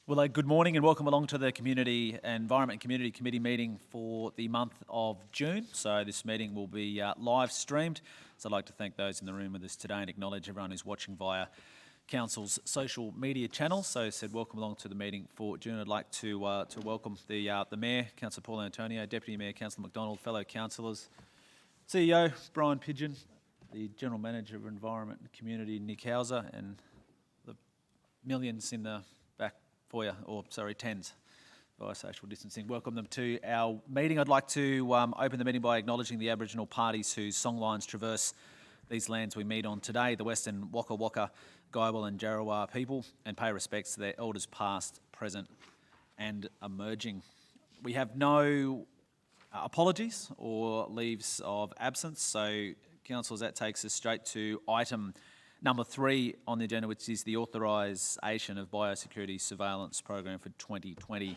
Well, good morning and welcome along to the Environment Community Committee meeting for the month of June. So this meeting will be live streamed. So I'd like to thank those in the room with us today and acknowledge everyone who's watching via Council's social media channels. So I said welcome along to the meeting for June. I'd like to welcome the Mayor, Councillor Paul Antonio, Deputy Mayor, Councillor McDonald, fellow councillors, CEO Brian Pidgeon, the General Manager of Environment and Community, Nick Hauser, and the millions in the back foyer, tens, via social distancing. Welcome them to our meeting. I'd like to open the meeting by acknowledging the Aboriginal parties whose songlines traverse these lands we meet on today, the Western Waka Waka, Guyabal and Jarrawa people, and pay respects to their elders past, present and emerging. We have no apologies or leaves of absence, so councillors, that takes us straight to item number 3 on the agenda, which is the authorisation of biosecurity surveillance program for 2020-21.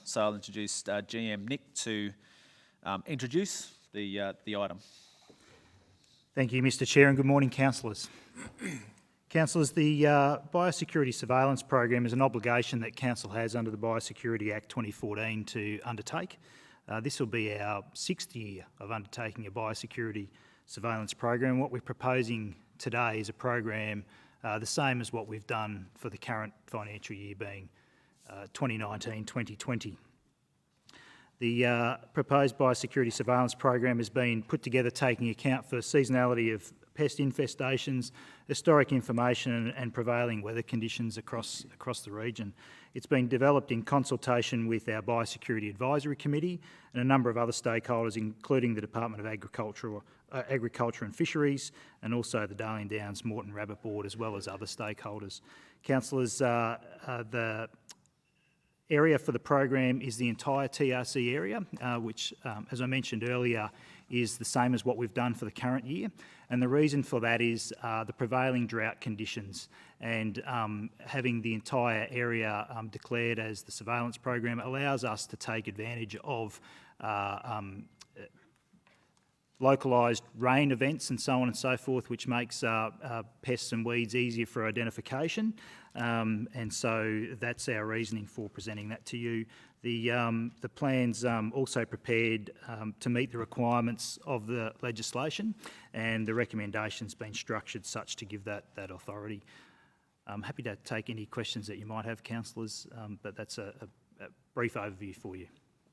So I'll introduce GM Nick to introduce the item. Thank you, Mr Chair, and good morning, councillors. Councillors, the biosecurity surveillance program is an obligation that council has under the Biosecurity Act 2014 to undertake. This will be our 6th year of undertaking a biosecurity surveillance program. What we're proposing today is a program the same as what we've done for the current financial year, being 2019-2020. The proposed biosecurity surveillance program has been put together taking account for seasonality of pest infestations, historic information and prevailing weather conditions across the region. It's been developed in consultation with our Biosecurity Advisory Committee and a number of other stakeholders, including the Department of Agriculture and Fisheries, and also the Darling Downs Moreton Rabbit Board, as well as other stakeholders. Councillors, the area for the program is the entire TRC area, which, as I mentioned earlier, is the same as what we've done for the current year. And the reason for that is the prevailing drought conditions, and having the entire area declared as the surveillance program allows us to take advantage of localised rain events and so on and so forth, which makes pests and weeds easier for identification. And so that's our reasoning for presenting that to you. The plan's also prepared to meet the requirements of the legislation, and the recommendation's been structured such to give that authority. I'm happy to take any questions that you might have, councillors, but that's a brief overview for you.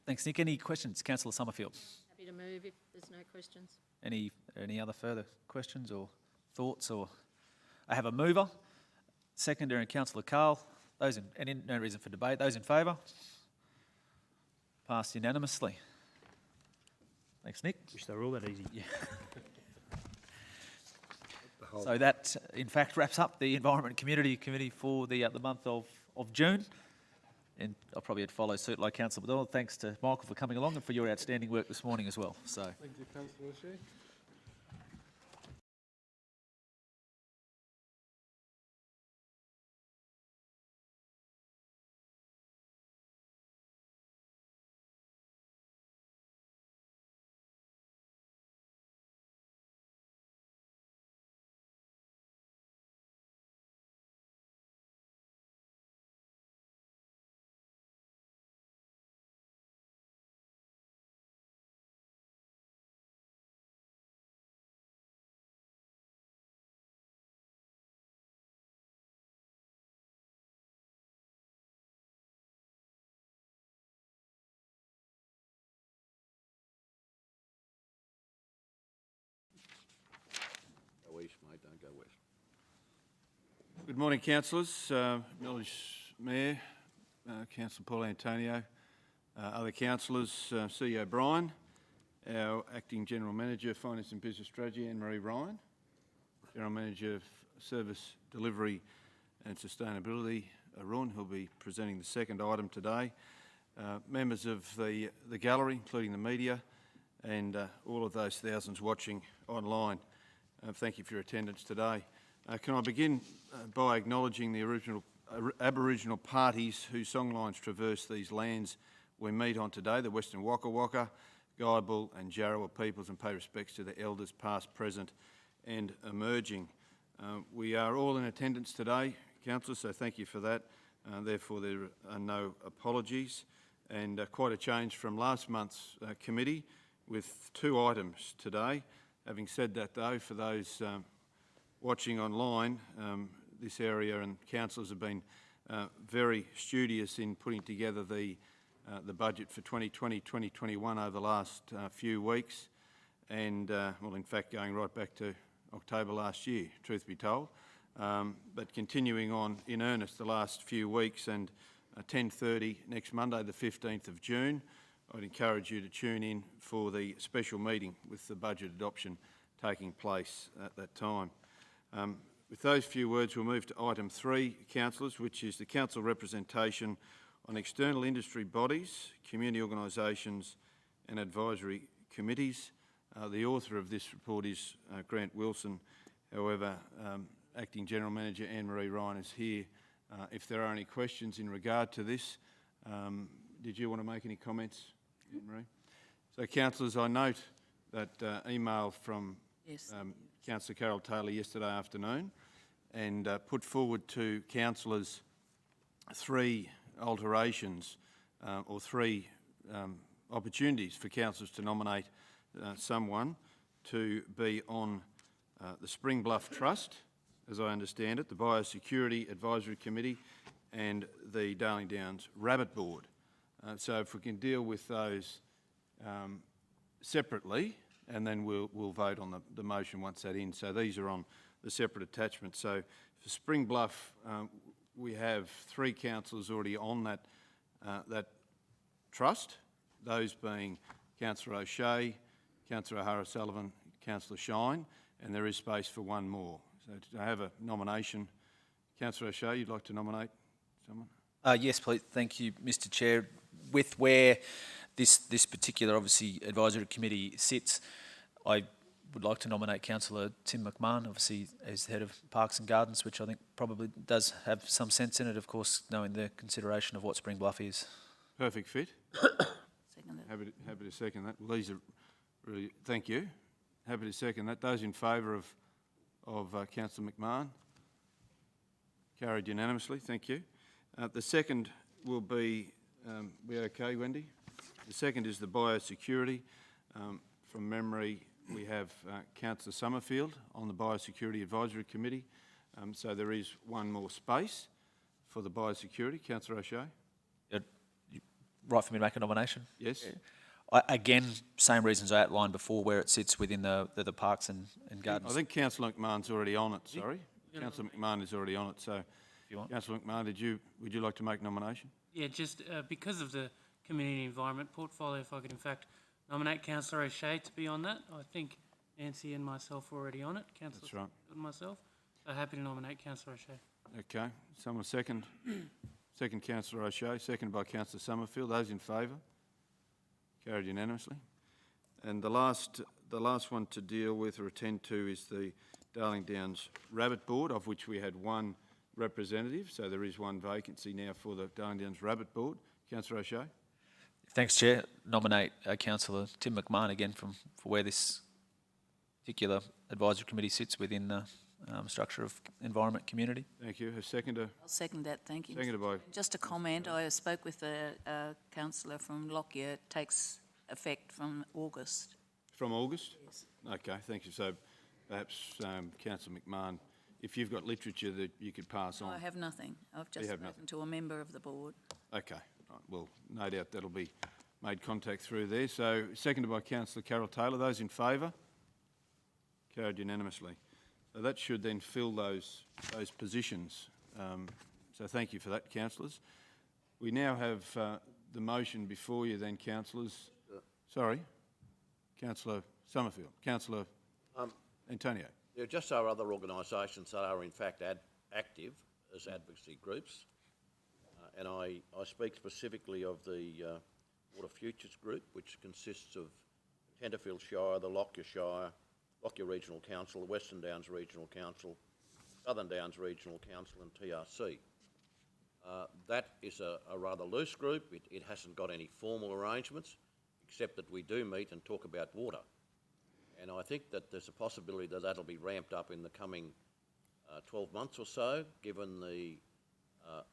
Thanks, Nick. Any questions? Councillor Summerfield. Happy to move if there's no questions. Any other further questions or thoughts? Or I have a mover, seconder, and Councillor Carl. No reason for debate. Those in favour? Passed unanimously. Thanks, Nick. Wish they were all that easy. Yeah. So that, in fact, wraps up the Environment Community Committee for the month of June. And I'll probably follow suit like Councillor McDonald. Thanks to Michael for coming along and for your outstanding work this morning as well. So. Thank you, Councillor Shea. Mate, don't go west. Good morning, councillors. Acknowledge Mayor, Councillor Paul Antonio, other councillors, CEO Brian, our Acting General Manager, Finance and Business Strategy, Anne-Marie Ryan, General Manager of Service Delivery and Sustainability, Ron, who'll be presenting the second item today, members of the gallery, including the media, and all of those thousands watching online. Thank you for your attendance today. Can I begin by acknowledging the Aboriginal parties whose songlines traverse these lands we meet on today, the Western Waka Waka, Guyabal and Jarrawa peoples, and pay respects to the elders past, present and emerging. We are all in attendance today, councillors, so thank you for that. Therefore, there are no apologies. And quite a change from last month's committee with 2 items today. Having said that, though, for those watching online, this area and councillors have been very studious in putting together the budget for 2020-2021 over the last few weeks, and well, in fact, going right back to October last year, truth be told, but continuing on in earnest the last few weeks. And 10:30 next Monday, the 15th of June, I'd encourage you to tune in for the special meeting with the budget adoption taking place at that time. With those few words, we'll move to item 3, councillors, which is the council representation on external industry bodies, community organisations and advisory committees. The author of this report is Grant Wilson. However, Acting General Manager Anne-Marie Ryan is here. If there are any questions in regard to this, did you want to make any comments, Anne-Marie? So, councillors, I note that email from Councillor Carol Taylor yesterday afternoon, and put forward to councillors 3 alterations or 3 opportunities for councillors to nominate someone to be on the Spring Bluff Trust, as I understand it, the Biosecurity Advisory Committee and the Darling Downs Rabbit Board. So if we can deal with those separately, and then we'll vote on the motion once that's in. So these are on the separate attachments. So for Spring Bluff, we have 3 councillors already on that trust, those being Councillor O'Shea, Councillor O'Hara-Sullivan, Councillor Shine, and there is space for 1 more. So to have a nomination, Councillor O'Shea, you'd like to nominate someone? Yes, please. Thank you, Mr. Chair. With where this particular, obviously, advisory committee sits, I would like to nominate Councillor Tim McMahon, obviously, as the head of Parks and Gardens, which I think probably does have some sense in it, of course, knowing the consideration of what Spring Bluff is. Perfect fit. Second it. Happy to second that. Well, these are really, thank you. Happy to second that. Those in favour of Councillor McMahon? Carried unanimously, thank you. The second will be okay, Wendy? The second is the biosecurity. From memory, we have Councillor Summerfield on the Biosecurity Advisory Committee. So there is 1 more space for the biosecurity. Councillor O'Shea? Right for me to make a nomination? Yes. Again, same reasons I outlined before, where it sits within the Parks and Gardens. I think Councillor McMahon's already on it, sorry. Councillor McMahon is already on it, so... If you want. Councillor McMahon, would you like to make a nomination? Yeah, just because of the community environment portfolio, if I could in fact nominate Councillor O'Shea to be on that. I think Nancy and myself are already on it. Councillor That's right. and myself. So happy to nominate Councillor O'Shea. Okay, someone second? Second Councillor O'Shea, seconded by Councillor Summerfield. Those in favour? Carried unanimously. And the last one to deal with or attend to is the Darling Downs Rabbit Board, of which we had 1 representative, so there is 1 vacancy now for the Darling Downs Rabbit Board. Councillor O'Shea? Thanks, Chair. Nominate Councillor Tim McMahon again for where this particular advisory committee sits within the structure of environment community. Thank you. A seconder? I'll second that, thank you. Seconded by... Just a comment, I spoke with a councillor from Lockyer, it takes effect from August. From August? Yes. Okay, thank you. So perhaps Councillor McMahon, if you've got literature that you could pass on. I have nothing. I've just spoken to a member of the board. Okay, right. Well, no doubt that'll be made contact through there. So, seconded by Councillor Carol Taylor. Those in favour? Carried unanimously. So that should then fill those positions. So thank you for that, councillors. We now have the motion before you then, councillors. Sorry, Councillor Summerfield. Councillor Antonio. There just are other organisations that are in fact active as advocacy groups, and I speak specifically of the Water Futures Group, which consists of Tenterfield Shire, the Lockyer Shire, Lockyer Regional Council, the Western Downs Regional Council, Southern Downs Regional Council and TRC. That is a rather loose group. It hasn't got any formal arrangements, except that we do meet and talk about water. And I think that there's a possibility that that'll be ramped up in the coming 12 months or so, given the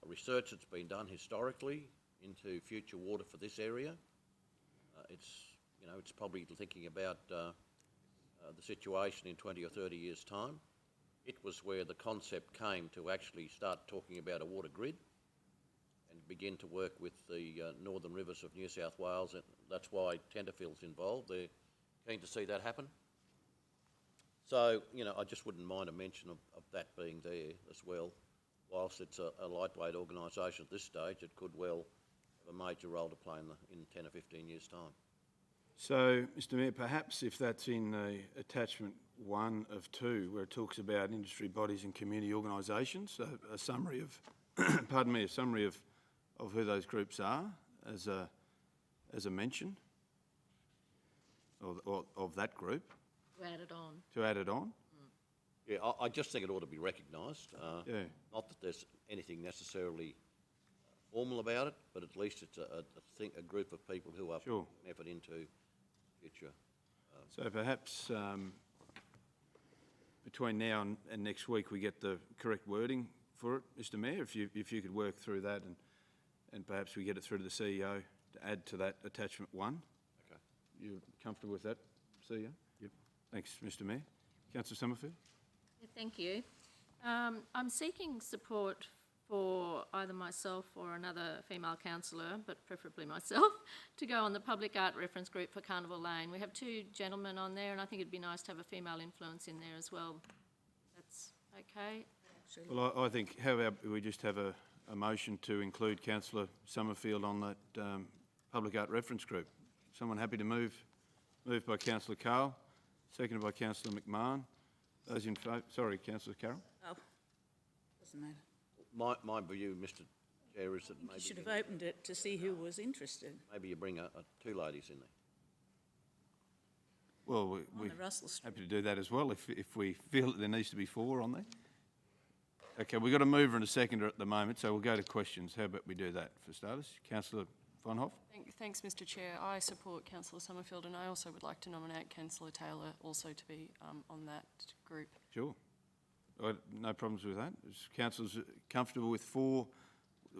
research that's been done historically into future water for this area. It's probably thinking about the situation in 20 or 30 years' time. It was where the concept came to actually start talking about a water grid and begin to work with the northern rivers of New South Wales, and that's why Tenterfield's involved. They're keen to see that happen. So, I just wouldn't mind a mention of that being there as well. Whilst it's a lightweight organisation at this stage, it could well have a major role to play in 10 or 15 years' time. So, Mr Mayor, perhaps if that's in attachment 1 of 2, where it talks about industry bodies and community organisations, a summary of, a summary of who those groups are as a mention of that group. To add it on. To add it on. Yeah, I just think it ought to be recognised. Yeah. Not that there's anything necessarily formal about it, but at least it's a group of people who are Sure. putting effort into future. So perhaps between now and next week we get the correct wording for it, Mr Mayor, if you could work through that and perhaps we get it through to the CEO to add to that attachment 1. Okay. You comfortable with that, CEO? Yep. Thanks, Mr Mayor. Councillor Summerfield? Yeah, thank you. I'm seeking support for either myself or another female councillor, but preferably myself, to go on the Public Art Reference Group for Carnival Lane. We have 2 gentlemen on there, and I think it'd be nice to have a female influence in there as well. That's okay? Well, I think, how about we just have a motion to include Councillor Summerfield on that Public Art Reference Group. Someone happy to move? Moved by Councillor Carl, seconded by Councillor McMahon. Those in favour? Sorry, Councillor Carroll. Oh, doesn't matter. My view, Mr Chair, is that You maybe should have opened it to see who was interested. maybe you bring 2 ladies in there. Well, On we're the Russell Street. happy to do that as well if we feel that there needs to be 4 on there. Okay, we've got a mover and a seconder at the moment, so we'll go to questions. How about we do that for starters? Councillor Von Hoff? Thanks, Mr Chair. I support Councillor Summerfield, and I also would like to nominate Councillor Taylor also to be on that group. Sure. No problems with that. Is councillors comfortable with 4?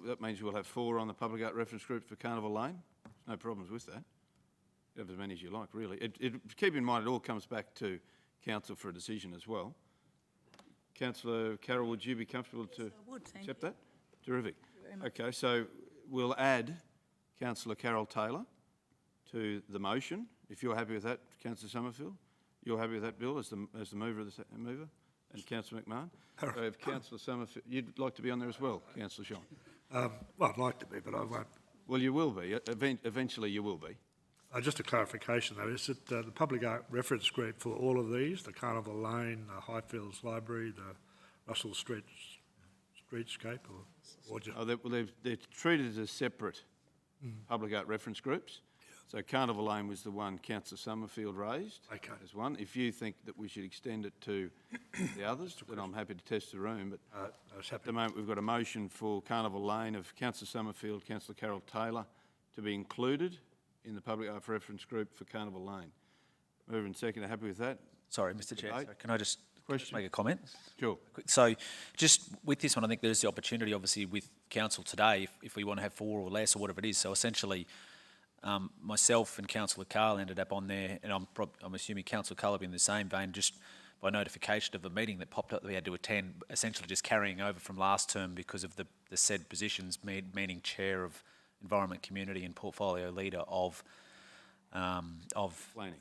That means we'll have 4 on the Public Art Reference Group for Carnival Lane. No problems with that. You have as many as you like, really. Keep in mind, it all comes back to council for a decision as well. Councillor Carroll, would you be comfortable to I would, thank accept you. that? Terrific. very much. Okay, so we'll add Councillor Carol Taylor to the motion. If you're happy with that, Councillor Summerfield, you're happy with that, Bill, as the mover of the mover, and Councillor McMahon. So if Councillor Summerfield, you'd like to be on there as well, Councillor Sean. Well, I'd like to be, but I won't. Well, you will be. Eventually, you will be. Just a clarification, though, is it the Public Art Reference Group for all of these, the Carnival Lane, the Highfields Library, the Russell Streetscape, or just... Oh, they're treated as separate public art reference groups. So Carnival Lane was the one Councillor Summerfield raised as one. If you think that we should extend it to the others, then I'm happy to test the room. But at the moment, we've got a motion for Carnival Lane of Councillor Summerfield, Councillor Carol Taylor to be included in the Public Art Reference Group for Carnival Lane. Mover and second, are happy with that? Sorry, Mr Chair, Debate? sorry, can I just make a comment? Sure. So just with this one, I think there's the opportunity, obviously, with council today, if we want to have 4 or less or whatever it is. So essentially, myself and Councillor Carl ended up on there, and I'm assuming Councillor Carl will be in the same vein, just by notification of a meeting that popped up that we had to attend, essentially just carrying over from last term because of the said positions, meaning Chair of Environment, Community and Portfolio Leader of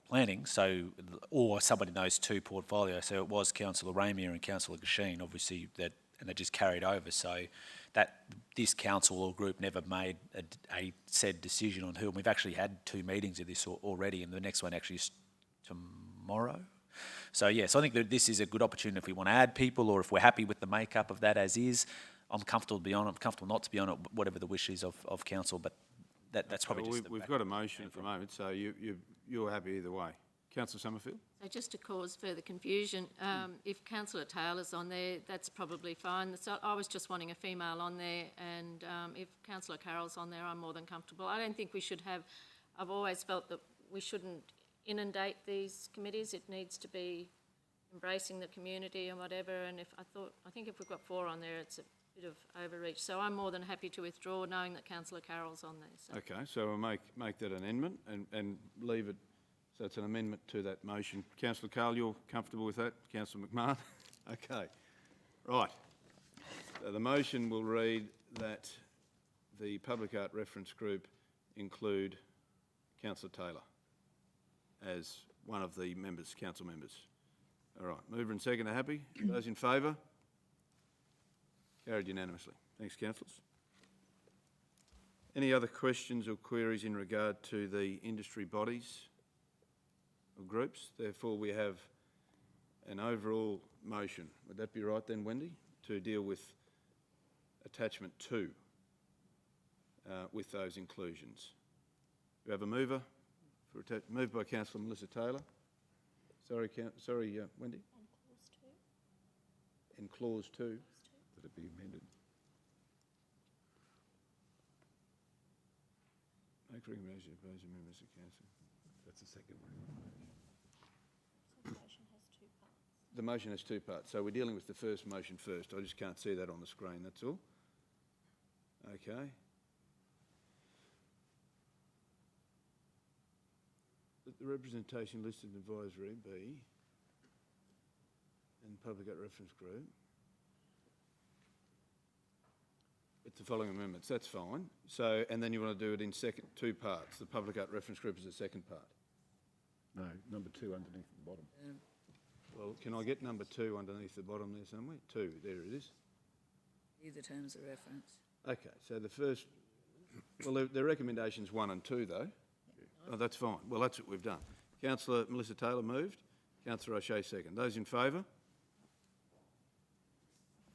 planning. So, or somebody in those 2 portfolios. So it was Councillor Ramier and Councillor Gasheen, obviously, and they just carried over. So that this council or group never made a said decision on who. And we've actually had 2 meetings of this already, and the next one actually is tomorrow. So yes, I think that this is a good opportunity if we want to add people, or if we're happy with the makeup of that as is. I'm comfortable to be on it. I'm comfortable not to be on it, whatever the wish is of council. But that's probably Well, just we've got a motion at the moment, so you're happy either way. Councillor Summerfield? So just to cause further confusion, if Councillor Taylor's on there, that's probably fine. So I was just wanting a female on there, and if Councillor Carroll's on there, I'm more than comfortable. I don't think we should have, I've always felt that we shouldn't inundate these committees. It needs to be embracing the community and whatever, and I think if we've got 4 on there, it's a bit of overreach. So I'm more than happy to withdraw, knowing that Councillor Carroll's on there. So. Okay, so we'll make that an amendment and leave it, so it's an amendment to that motion. Councillor Carroll, you're comfortable with that? Councillor McMahon? Okay, right. So the motion will read that the Public Art Reference Group include Councillor Taylor as one of the members, council members. All right, mover and seconder happy? Those in favour? Carried unanimously. Thanks, councillors. Any other questions or queries in regard to the industry bodies or groups? Therefore, we have an overall motion. Would that be right then, Wendy? To deal with attachment 2 with those inclusions. Do we have a mover? Moved by Councillor Melissa Taylor. Sorry, Wendy? In clause 2. That it be amended. Make recommendation to oppose members of council. That's the second one. The motion has 2 parts. So we're dealing with the first motion first. I just can't see that on the screen, that's all. Okay. The representation listed in advisory B and Public Art Reference Group. It's the following amendments, that's fine. So, and then you want to do it in 2 parts. The Public Art Reference Group is the second part. No, number 2 underneath the bottom. Well, can I get number 2 underneath the bottom there somewhere? 2, there it is. Either terms of reference. Okay, so the first, well, the recommendations 1 and 2 though. Oh, that's fine. Well, that's what we've done. Councillor Melissa Taylor moved. Councillor O'Shea second. Those in favour?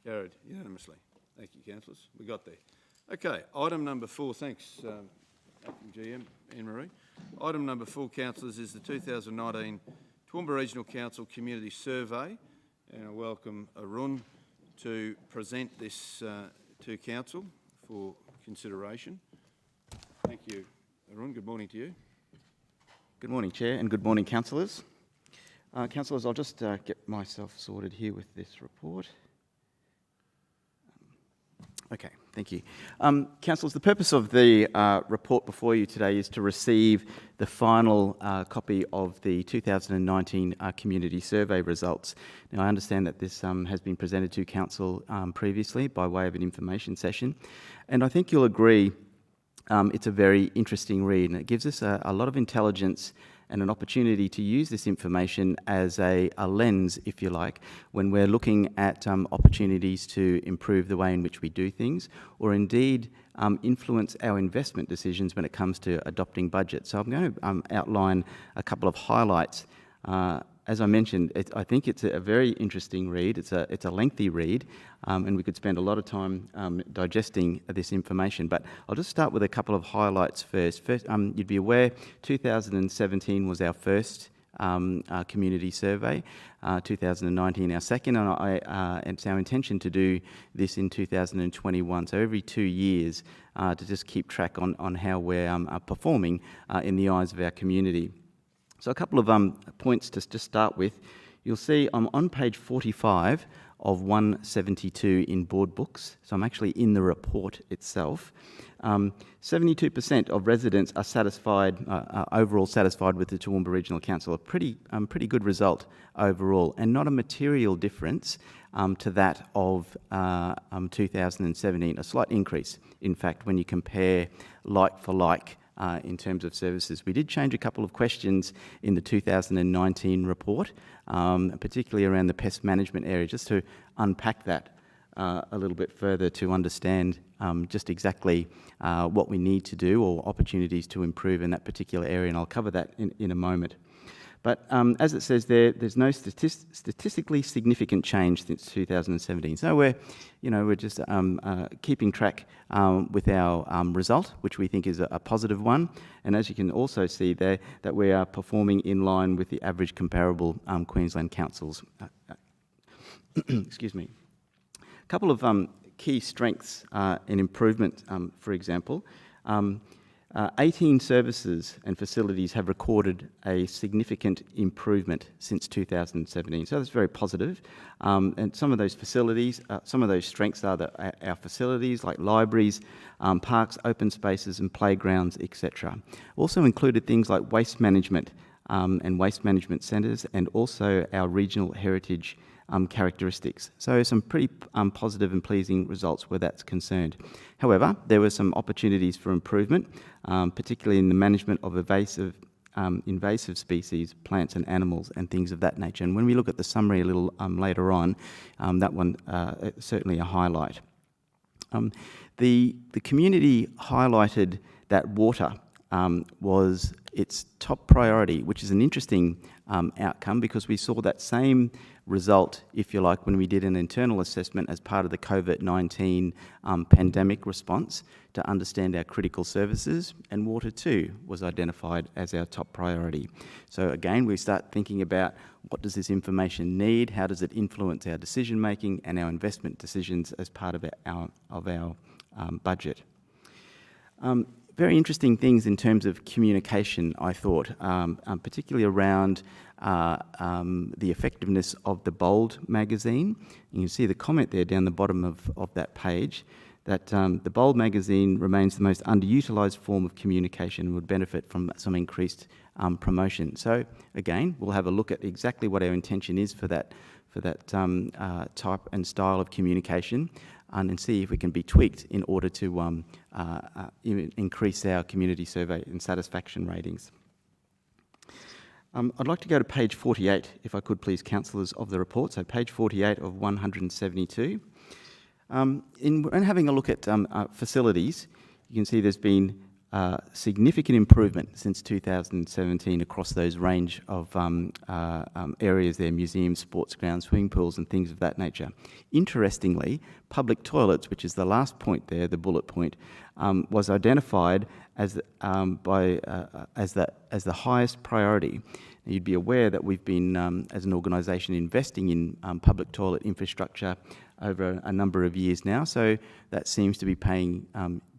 Carried unanimously. Thank you, councillors. We got there. Okay, item number 4. Thanks, Acting GM Anne-Marie. Item number 4, councillors, is the 2019 Toowoomba Regional Council Community Survey, and I welcome Arun to present this to council for consideration. Thank you, Arun. Good morning to you. Good morning, Chair, and good morning, councillors. Councillors, I'll just get myself sorted here with this report. Okay, thank you. Councillors, the purpose of the report before you today is to receive the final copy of the 2019 Community Survey results. Now, I understand that this has been presented to Council previously by way of an information session, and I think you'll agree it's a very interesting read, and it gives us a lot of intelligence and an opportunity to use this information as a lens, if you like, when we're looking at opportunities to improve the way in which we do things, or indeed influence our investment decisions when it comes to adopting budgets. So I'm going to outline a couple of highlights. As I mentioned, I think it's a very interesting read. It's a lengthy read, and we could spend a lot of time digesting this information. But I'll just start with a couple of highlights first. First, you'd be aware 2017 was our first community survey, 2019 our second, and it's our intention to do this in 2021. So every 2 years to just keep track on how we're performing in the eyes of our community. So a couple of points to just start with. You'll see I'm on page 45 of 172 in board books, so I'm actually in the report itself. 72% of residents are satisfied, overall satisfied with the Toowoomba Regional Council. A pretty good result overall, and not a material difference to that of 2017. A slight increase, in fact, when you compare like for like in terms of services. We did change a couple of questions in the 2019 report, particularly around the pest management area, just to unpack that a little bit further to understand just exactly what we need to do or opportunities to improve in that particular area, and I'll cover that in a moment. But as it says there, there's no statistically significant change since 2017. So we're just keeping track with our result, which we think is a positive one. And as you can also see there, that we are performing in line with the average comparable Queensland councils. Excuse me. A couple of key strengths and improvement, for example. 18 services and facilities have recorded a significant improvement since 2017. So that's very positive. And some of those facilities, some of those strengths are our facilities like libraries, parks, open spaces and playgrounds, etc. Also included things like waste management and waste management centres, and also our regional heritage characteristics. So some pretty positive and pleasing results where that's concerned. However, there were some opportunities for improvement, particularly in the management of invasive species, plants and animals and things of that nature. And when we look at the summary a little later on, that one certainly a highlight. The community highlighted that water was its top priority, which is an interesting outcome, because we saw that same result, if you like, when we did an internal assessment as part of the COVID-19 pandemic response to understand our critical services, and water too was identified as our top priority. So again, we start thinking about what does this information need, how does it influence our decision making and our investment decisions as part of our budget. Very interesting things in terms of communication, I thought, particularly around the effectiveness of the Bold magazine. You can see the comment there down the bottom of that page, that the Bold magazine remains the most underutilised form of communication and would benefit from some increased promotion. So again, we'll have a look at exactly what our intention is for that type and style of communication, and see if we can be tweaked in order to increase our community survey and satisfaction ratings. I'd like to go to page 48, if I could please, councillors, of the report. So page 48 of 172. In having a look at facilities, you can see there's been significant improvement since 2017 across those range of areas there, museums, sports grounds, swimming pools and things of that nature. Interestingly, public toilets, which is the last point there, the bullet point, was identified as the highest priority. Now, you'd be aware that we've been, as an organisation, investing in public toilet infrastructure over a number of years now, so that seems to be paying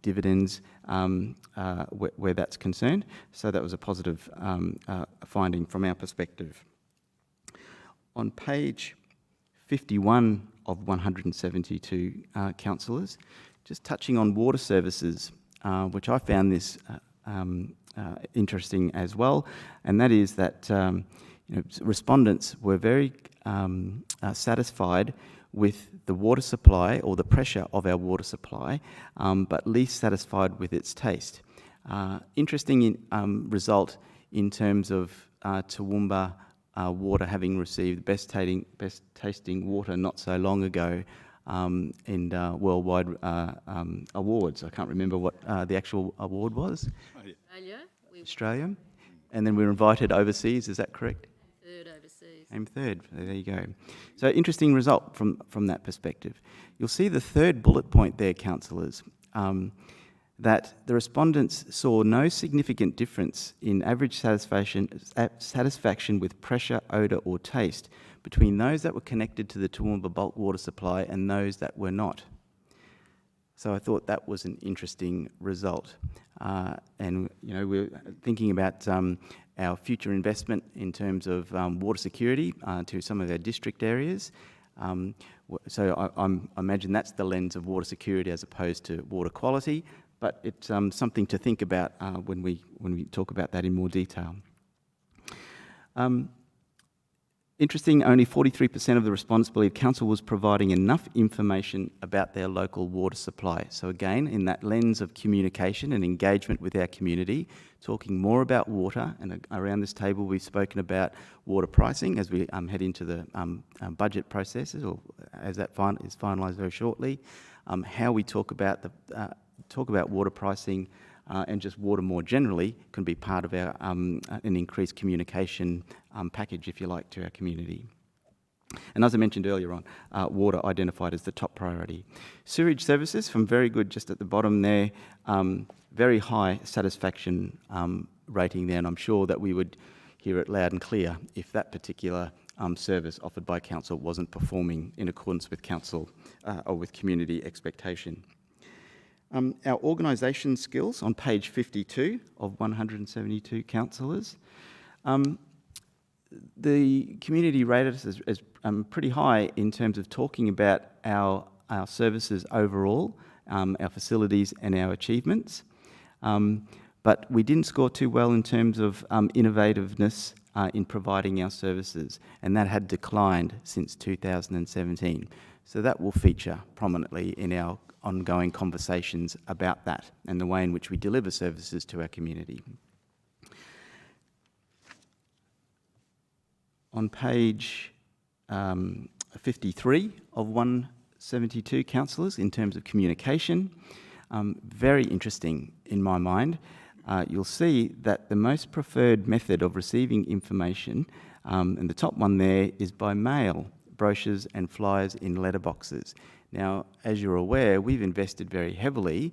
dividends where that's concerned. So that was a positive finding from our perspective. On page 51 of 172 councillors, just touching on water services, which I found this interesting as well, and that is that respondents were very satisfied with the water supply or the pressure of our water supply, but least satisfied with its taste. Interesting result in terms of Toowoomba water having received best tasting water not so long ago in worldwide awards. I can't remember what the actual award was. Australia. And then we were invited overseas, is that correct? Third overseas. Came third, there you go. So interesting result from that perspective. You'll see the third bullet point there, councillors, that the respondents saw no significant difference in average satisfaction with pressure, odour or taste between those that were connected to the Toowoomba bulk water supply and those that were not. So I thought that was an interesting result. And we're thinking about our future investment in terms of water security to some of our district areas. So I imagine that's the lens of water security as opposed to water quality, but it's something to think about when we talk about that in more detail. Interesting, only 43% of the respondents believe council was providing enough information about their local water supply. So again, in that lens of communication and engagement with our community, talking more about water, and around this table we've spoken about water pricing as we head into the budget processes, or as that is finalised very shortly, how we talk about water pricing and just water more generally can be part of our an increased communication package, if you like, to our community. And as I mentioned earlier on, water identified as the top priority. Sewage services, from very good just at the bottom there, very high satisfaction rating there, and I'm sure that we would hear it loud and clear if that particular service offered by council wasn't performing in accordance with council or with community expectation. Our organisation skills on page 52 of 172 councillors. The community rated us as pretty high in terms of talking about our services overall, our facilities and our achievements. But we didn't score too well in terms of innovativeness in providing our services, and that had declined since 2017. So that will feature prominently in our ongoing conversations about that and the way in which we deliver services to our community. On page 53 of 172 councillors, in terms of communication, very interesting in my mind. You'll see that the most preferred method of receiving information, and the top one there, is by mail, brochures and flyers in letterboxes. Now, as you're aware, we've invested very heavily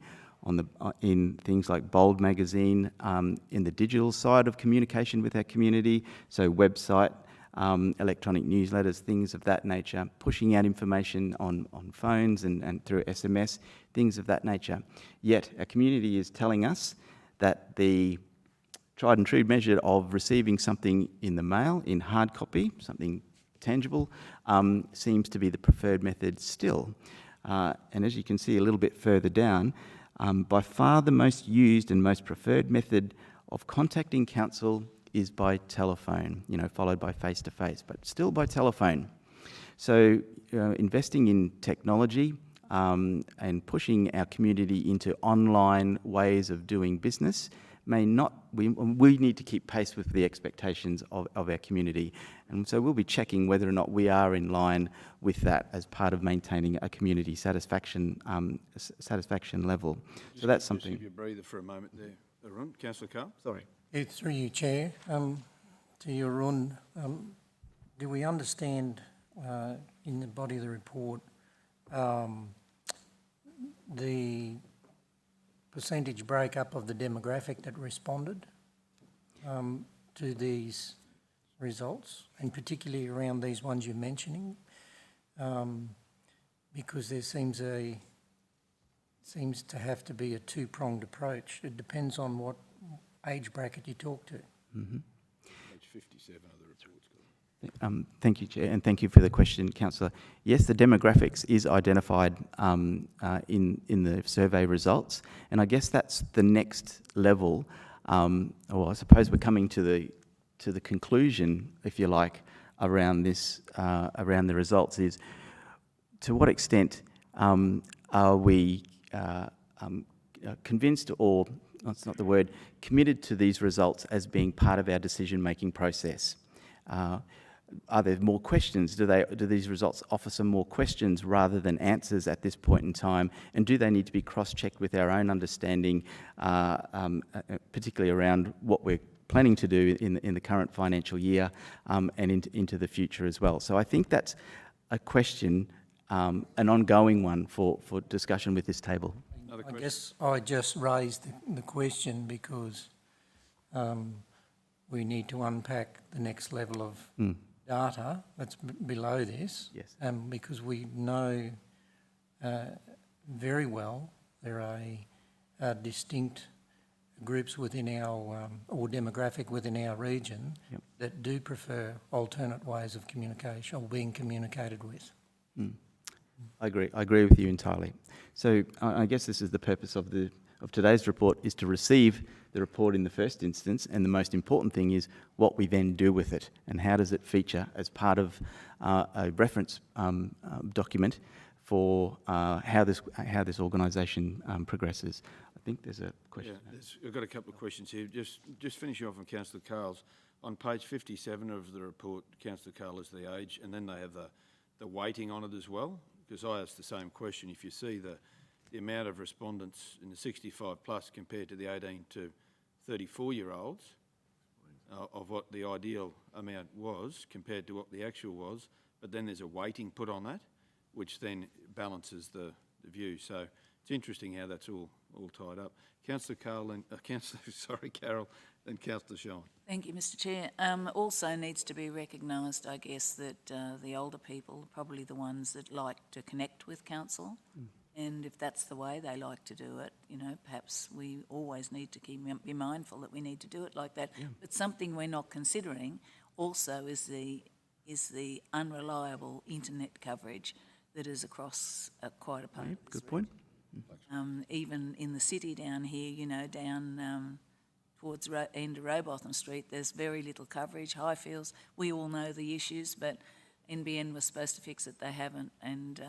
in things like Bold magazine, in the digital side of communication with our community, so website, electronic newsletters, things of that nature, pushing out information on phones and through SMS, things of that nature. Yet our community is telling us that the tried and true measure of receiving something in the mail, in hard copy, something tangible, seems to be the preferred method still. And as you can see a little bit further down, by far the most used and most preferred method of contacting council is by telephone, followed by face-to-face, but still by telephone. So investing in technology and pushing our community into online ways of doing business may not, we need to keep pace with the expectations of our community. And so we'll be checking whether or not we are in line with that as part of maintaining a community satisfaction level. So that's something. Just give you a breather for a moment there, Arun. Councillor Carl. Sorry. Through you, Chair. To you, Arun, do we understand in the body of the report the percentage breakup of the demographic that responded to these results, and particularly around these ones you're mentioning? Because there seems to have to be a two-pronged approach. It depends on what age bracket you talk to. Mm-hmm. Page 57 of the report's got. Thank you, Chair, and thank you for the question, Councillor. Yes, the demographics is identified in the survey results, and I guess that's the next level. Or I suppose we're coming to the conclusion, if you like, around this, around the results. Is to what extent are we convinced, or that's not the word, committed to these results as being part of our decision-making process? Are there more questions? Do these results offer some more questions rather than answers at this point in time? And do they need to be cross-checked with our own understanding, particularly around what we're planning to do in the current financial year and into the future as well? So I think that's a question, an ongoing one for discussion with this table. I guess I just raised the question because we need to unpack the next level of data that's below this. Yes. Because we know very well there are distinct groups within our, or demographic within our region that do prefer alternate ways of communication or being communicated with. I agree with you entirely. So I guess this is the purpose of today's report, is to receive the report in the first instance, and the most important thing is what we then do with it and how does it feature as part of a reference document for how this organisation progresses. I think there's a question. Yeah, I've got a couple of questions here. Just finishing off on Councillor Carl's. On page 57 of the report, Councillor Carl is the age, and then they have the weighting on it as well. Because I asked the same question. If you see the amount of respondents in the 65 plus compared to the 18 to 34-year-olds of what the ideal amount was compared to what the actual was, but then there's a weighting put on that, which then balances the view. So it's interesting how that's all tied up. Councillor Carl and Carol and Councillor Shine. Thank you, Mr. Chair. Also needs to be recognised, I guess, that the older people are probably the ones that like to connect with council. And if that's the way they like to do it, perhaps we always need to be mindful that we need to do it like that. Yeah. But something we're not considering also is the unreliable internet coverage that is across quite a part of this Good point. even in the city down here, down towards end of Robotham Street, there's very little coverage. Highfields, we all know the issues, but NBN was supposed to fix it, they haven't. And,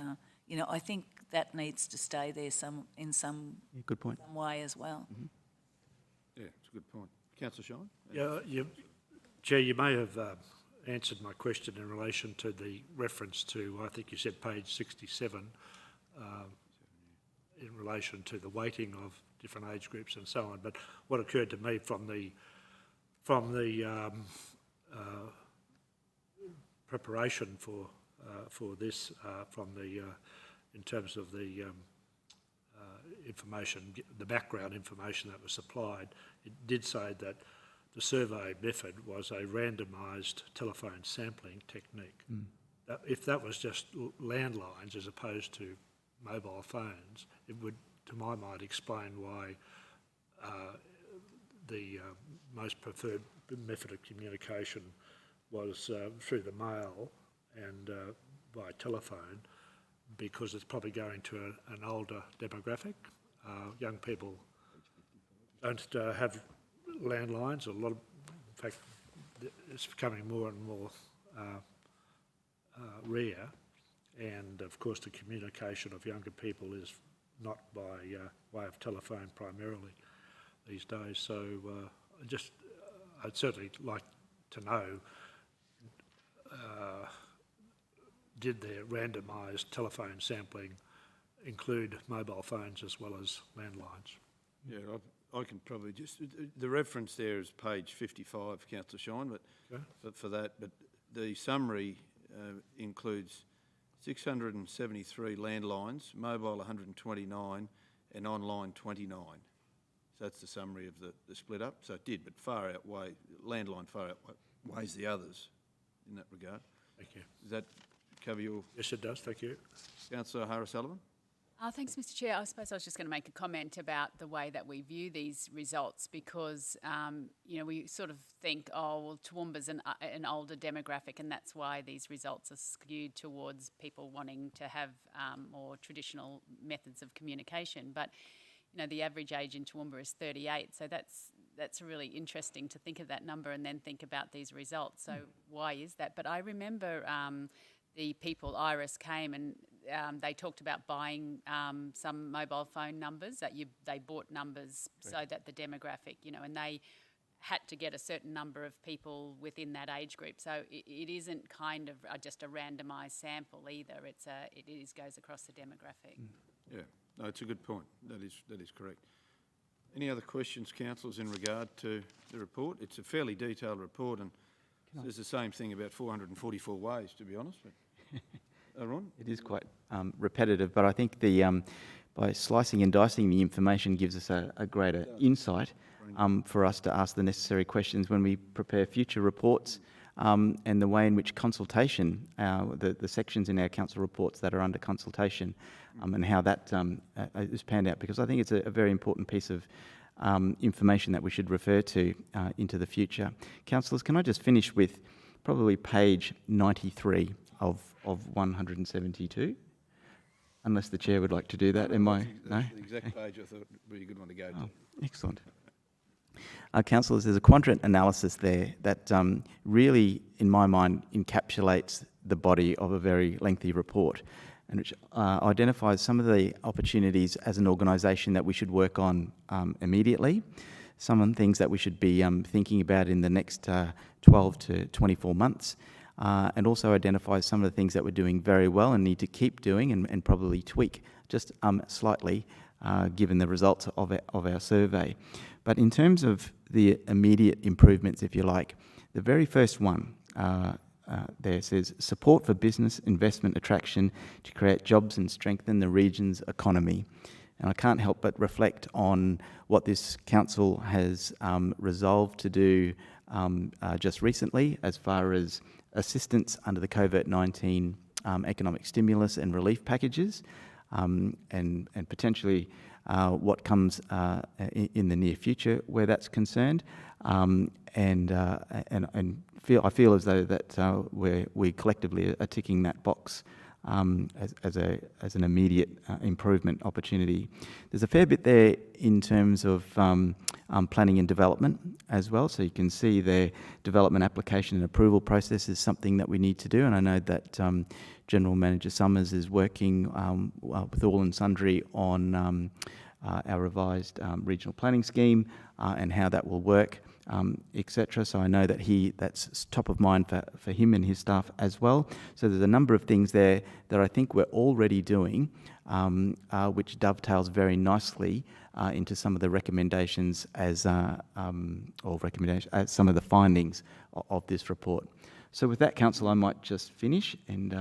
I think that needs to stay there in some Good point. some way as well. Yeah, it's a good point. Councillor Shine? Yeah, Chair, you may have answered my question in relation to the reference to, I think you said page 67, in relation to the weighting of different age groups and so on. But what occurred to me from the preparation for this, in terms of the information, the background information that was supplied, it did say that the survey method was a randomised telephone sampling technique. If that was just landlines as opposed to mobile phones, it would, to my mind, explain why the most preferred method of communication was through the mail and by telephone, because it's probably going to an older demographic. Young people don't have landlines, in fact, it's becoming more and more rare, and of course the communication of younger people is not by way of telephone primarily these days. So I'd certainly like to know, did their randomised telephone sampling include mobile phones as well as landlines? Yeah, I can probably just... The reference there is page 55, Councillor Shine, but Okay. for that. But the summary includes 673 landlines, mobile 129, and online 29. So that's the summary of the split up. So it did, but landline far outweighs the others in that regard. Thank you. Does that cover your... Yes, it does. Thank you. Councillor O'Hara-Sullivan? Thanks, Mr Chair. I suppose I was just going to make a comment about the way that we view these results, because, we sort of think, Toowoomba's an older demographic, and that's why these results are skewed towards people wanting to have more traditional methods of communication. But, the average age in Toowoomba is 38, so that's really interesting to think of that number and then think about these results. So why is that? But I remember the people, Iris, came and they talked about buying some mobile phone numbers, they bought numbers so that the demographic, and they had to get a certain number of people within that age group. So it isn't kind of just a randomised sample either. It goes across the demographic. Yeah, no, it's a good point. That is correct. Any other questions, councillors, in regard to the report? It's a fairly detailed report, and there's the same thing about 444 ways, to be honest. But, Ron? It is quite repetitive, but I think by slicing and dicing the information gives us a greater insight for us to ask the necessary questions when we prepare future reports, and the way in which consultation, the sections in our council reports that are under consultation, and how that is panned out, because I think it's a very important piece of information that we should refer to into the future. Councillors, can I just finish with probably page 93 of 172? Unless the chair would like to do that. No? The exact page I thought would be a good one to go to. Excellent. Councillors, there's a quadrant analysis there that really, in my mind, encapsulates the body of a very lengthy report, and which identifies some of the opportunities as an organisation that we should work on immediately, some of the things that we should be thinking about in the next 12 to 24 months, and also identifies some of the things that we're doing very well and need to keep doing and probably tweak just slightly given the results of our survey. But in terms of the immediate improvements, if you like, the very first one there says support for business investment attraction to create jobs and strengthen the region's economy. And I can't help but reflect on what this council has resolved to do just recently as far as assistance under the COVID-19 economic stimulus and relief packages. and potentially what comes in the near future where that's concerned. I feel as though that we collectively are ticking that box as an immediate improvement opportunity. There's a fair bit there in terms of planning and development as well. So you can see the development application and approval process is something that we need to do. And I know that General Manager Summers is working with all and sundry on our revised regional planning scheme and how that will work, etc. So I know that that's top of mind for him and his staff as well. So there's a number of things there that I think we're already doing, which dovetails very nicely into some of the recommendations some of the findings of this report. So with that, Council, I might just finish and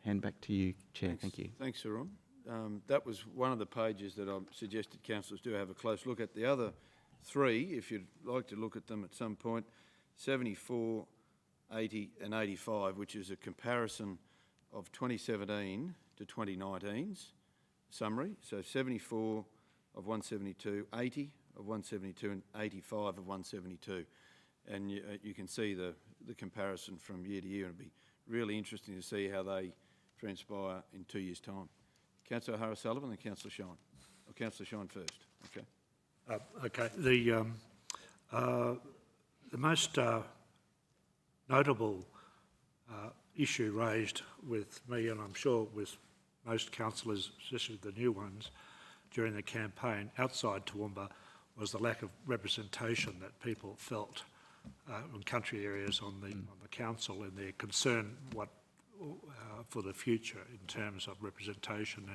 hand back to you, Chair. Thank you. Thanks, Saron. That was one of the pages that I suggested councillors do have a close look at. The other three, if you'd like to look at them at some point, 74, 80 and 85, which is a comparison of 2017 to 2019's summary. So 74 of 172, 80 of 172 and 85 of 172. And you can see the comparison from year to year, and it'd be really interesting to see how they transpire in 2 years' time. Councillor O'Sullivan and Councillor Shine. Or Councillor Shine first. Okay. Okay. The most notable issue raised with me, and I'm sure with most councillors, especially the new ones, during the campaign outside Toowoomba, was the lack of representation that people felt in country areas on the council, and their concern for the future in terms of representation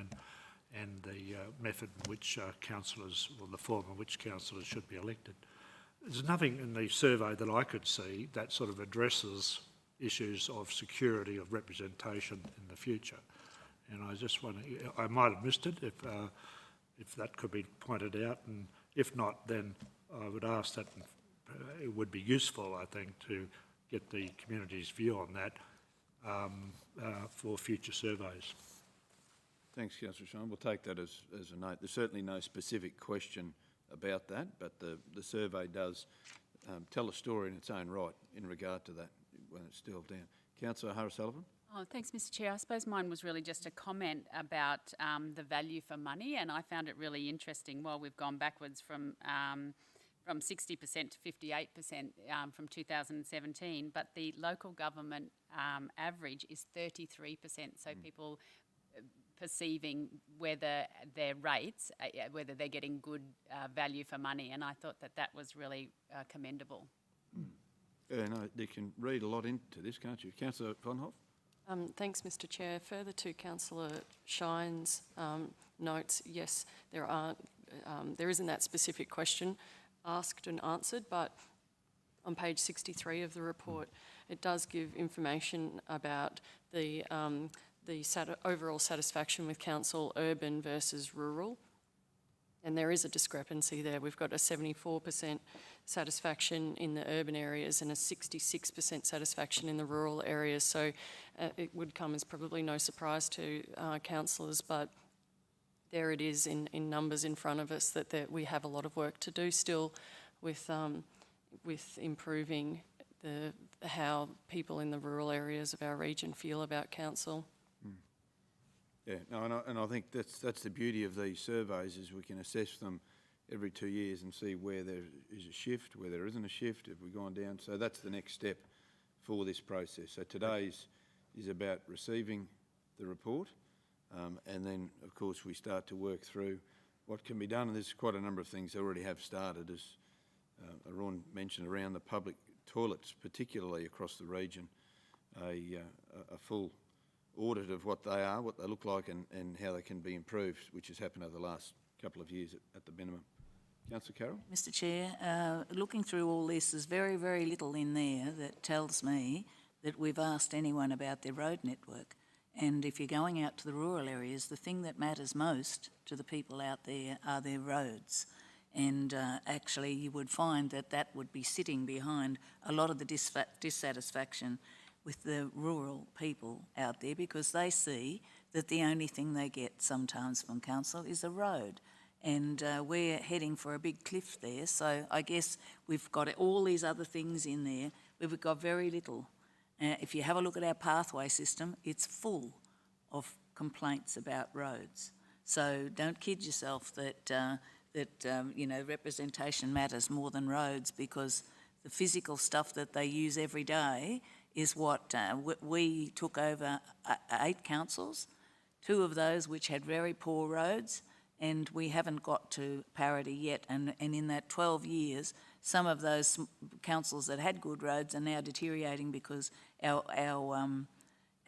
and the method in which councillors, or the form in which councillors should be elected. There's nothing in the survey that I could see that sort of addresses issues of security of representation in the future. And I just wonder, I might have missed it if that could be pointed out, and if not, then I would ask that it would be useful, I think, to get the community's view on that for future surveys. Thanks, Councillor Shine. We'll take that as a note. There's certainly no specific question about that, but the survey does tell a story in its own right in regard to that when it's still down. Councillor O'Sullivan. Oh, thanks, Mr. Chair. I suppose mine was really just a comment about the value for money, and I found it really interesting. While we've gone backwards from 60% to 58% from 2017, but the local government average is 33%. So people perceiving whether their rates, whether they're getting good value for money, and I thought that was really commendable. Yeah, no, you can read a lot into this, can't you? Councillor Vonhoff? Thanks, Mr. Chair. Further to Councillor Shine's notes, yes, there isn't that specific question asked and answered, but on page 63 of the report, it does give information about the overall satisfaction with council, urban versus rural. And there is a discrepancy there. We've got a 74% satisfaction in the urban areas and a 66% satisfaction in the rural areas. So it would come as probably no surprise to councillors, but there it is in numbers in front of us that we have a lot of work to do still with improving how people in the rural areas of our region feel about council. Yeah, no, and I think that's the beauty of these surveys, is we can assess them every 2 years and see where there is a shift, where there isn't a shift, if we've gone down. So that's the next step for this process. So today's is about receiving the report, and then, of course, we start to work through what can be done. And there's quite a number of things that already have started, as Aaron mentioned, around the public toilets, particularly across the region, a full audit of what they are, what they look like, and how they can be improved, which has happened over the last couple of years at the minimum. Councillor Carroll? Mr. Chair, looking through all this, there's very, very little in there that tells me that we've asked anyone about their road network. And if you're going out to the rural areas, the thing that matters most to the people out there are their roads. And actually you would find that would be sitting behind a lot of the dissatisfaction with the rural people out there, because they see that the only thing they get sometimes from council is a road. And we're heading for a big cliff there, so I guess we've got all these other things in there, but we've got very little. If you have a look at our pathway system, it's full of complaints about roads. So don't kid yourself that representation matters more than roads, because the physical stuff that they use every day is what we took over 8 councils, 2 of those which had very poor roads, and we haven't got to parity yet. And in that 12 years, some of those councils that had good roads are now deteriorating because our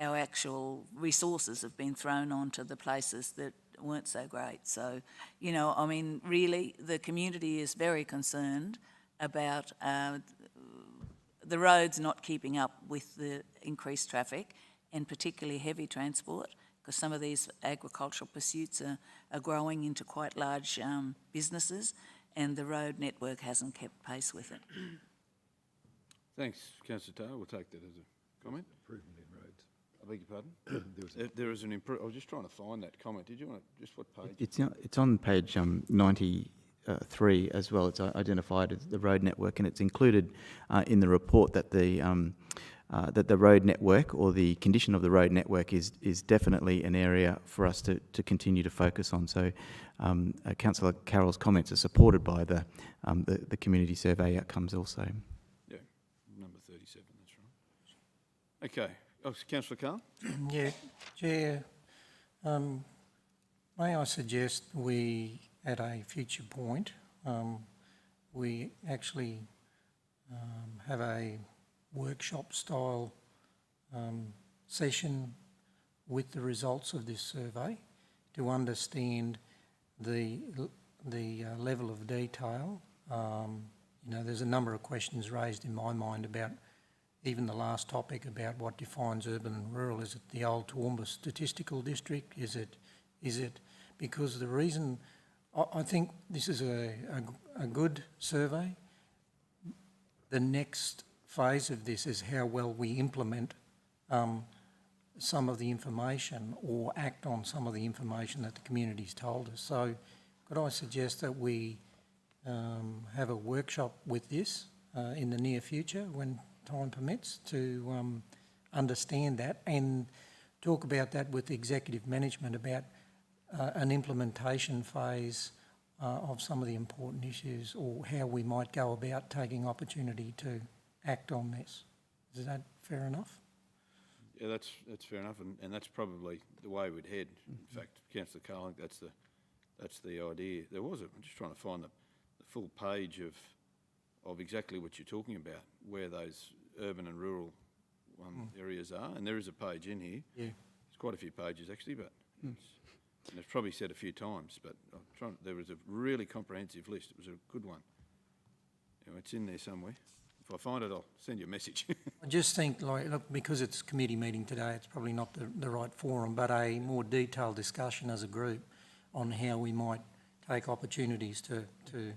actual resources have been thrown onto the places that weren't so great. So, really, the community is very concerned about the roads not keeping up with the increased traffic, and particularly heavy transport, because some of these agricultural pursuits are growing into quite large businesses, and the road network hasn't kept pace with it. Thanks, Councillor Taylor. We'll take that as a comment. Improvement in roads. I beg your pardon? There is an improvement. I was just trying to find that comment. Did you want to, just what page? It's on page 93 as well. It's identified as the road network, and it's included in the report that the road network, or the condition of the road network, is definitely an area for us to continue to focus on. So Councillor Carroll's comments are supported by the community survey outcomes also. Yeah, number 37, that's right. Okay. Oh, Councillor Carl? Yeah, Chair, may I suggest we, at a future point, we actually have a workshop-style session with the results of this survey to understand the level of detail. There's a number of questions raised in my mind about even the last topic about what defines urban and rural. Is it the old Toowoomba Statistical District? Is it because the reason I think this is a good survey. The next phase of this is how well we implement some of the information, or act on some of the information that the community's told us. So could I suggest that we have a workshop with this in the near future, when time permits, to understand that and talk about that with executive management about an implementation phase of some of the important issues, or how we might go about taking opportunity to act on this. Is that fair enough? Yeah, that's fair enough, and that's probably the way we'd head. In fact, Councillor Carling, that's the idea. I'm just trying to find the full page of exactly what you're talking about, where those urban and rural areas are, and there is a page in here. Yeah. There's quite a few pages actually, but and it's probably said a few times, but there was a really comprehensive list. It was a good one. It's in there somewhere. If I find it, I'll send you a message. I just think, because it's committee meeting today, it's probably not the right forum, but a more detailed discussion as a group on how we might take opportunities to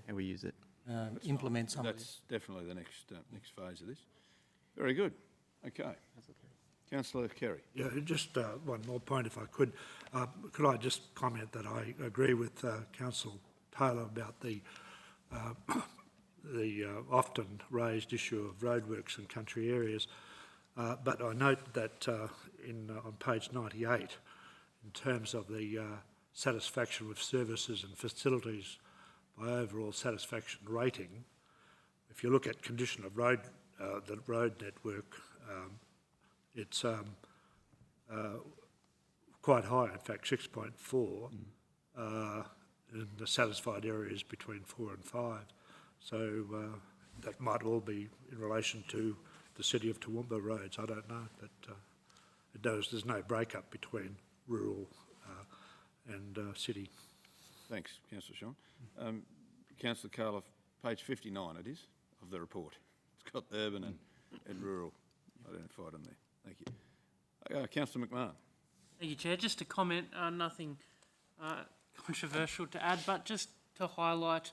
How we use it. implement some of this. That's definitely the next phase of this. Very good. Okay. Councillor Kerry. Yeah, just one more point, if I could. Could I just comment that I agree with Councillor Taylor about the often raised issue of roadworks in country areas, but I note that on page 98, in terms of the satisfaction with services and facilities by overall satisfaction rating, if you look at condition of the road network, it's quite high, in fact 6.4 in the satisfied areas between 4 and 5. So that might all be in relation to the City of Toowoomba roads. I don't know, but there's no breakup between rural and city. Thanks, Councillor Sean. Councillor Carloff, page 59 it is, of the report. It's got urban and rural identified on there. Thank you. Councillor McMahon. Thank you, Chair. Just to comment, nothing controversial to add, but just to highlight,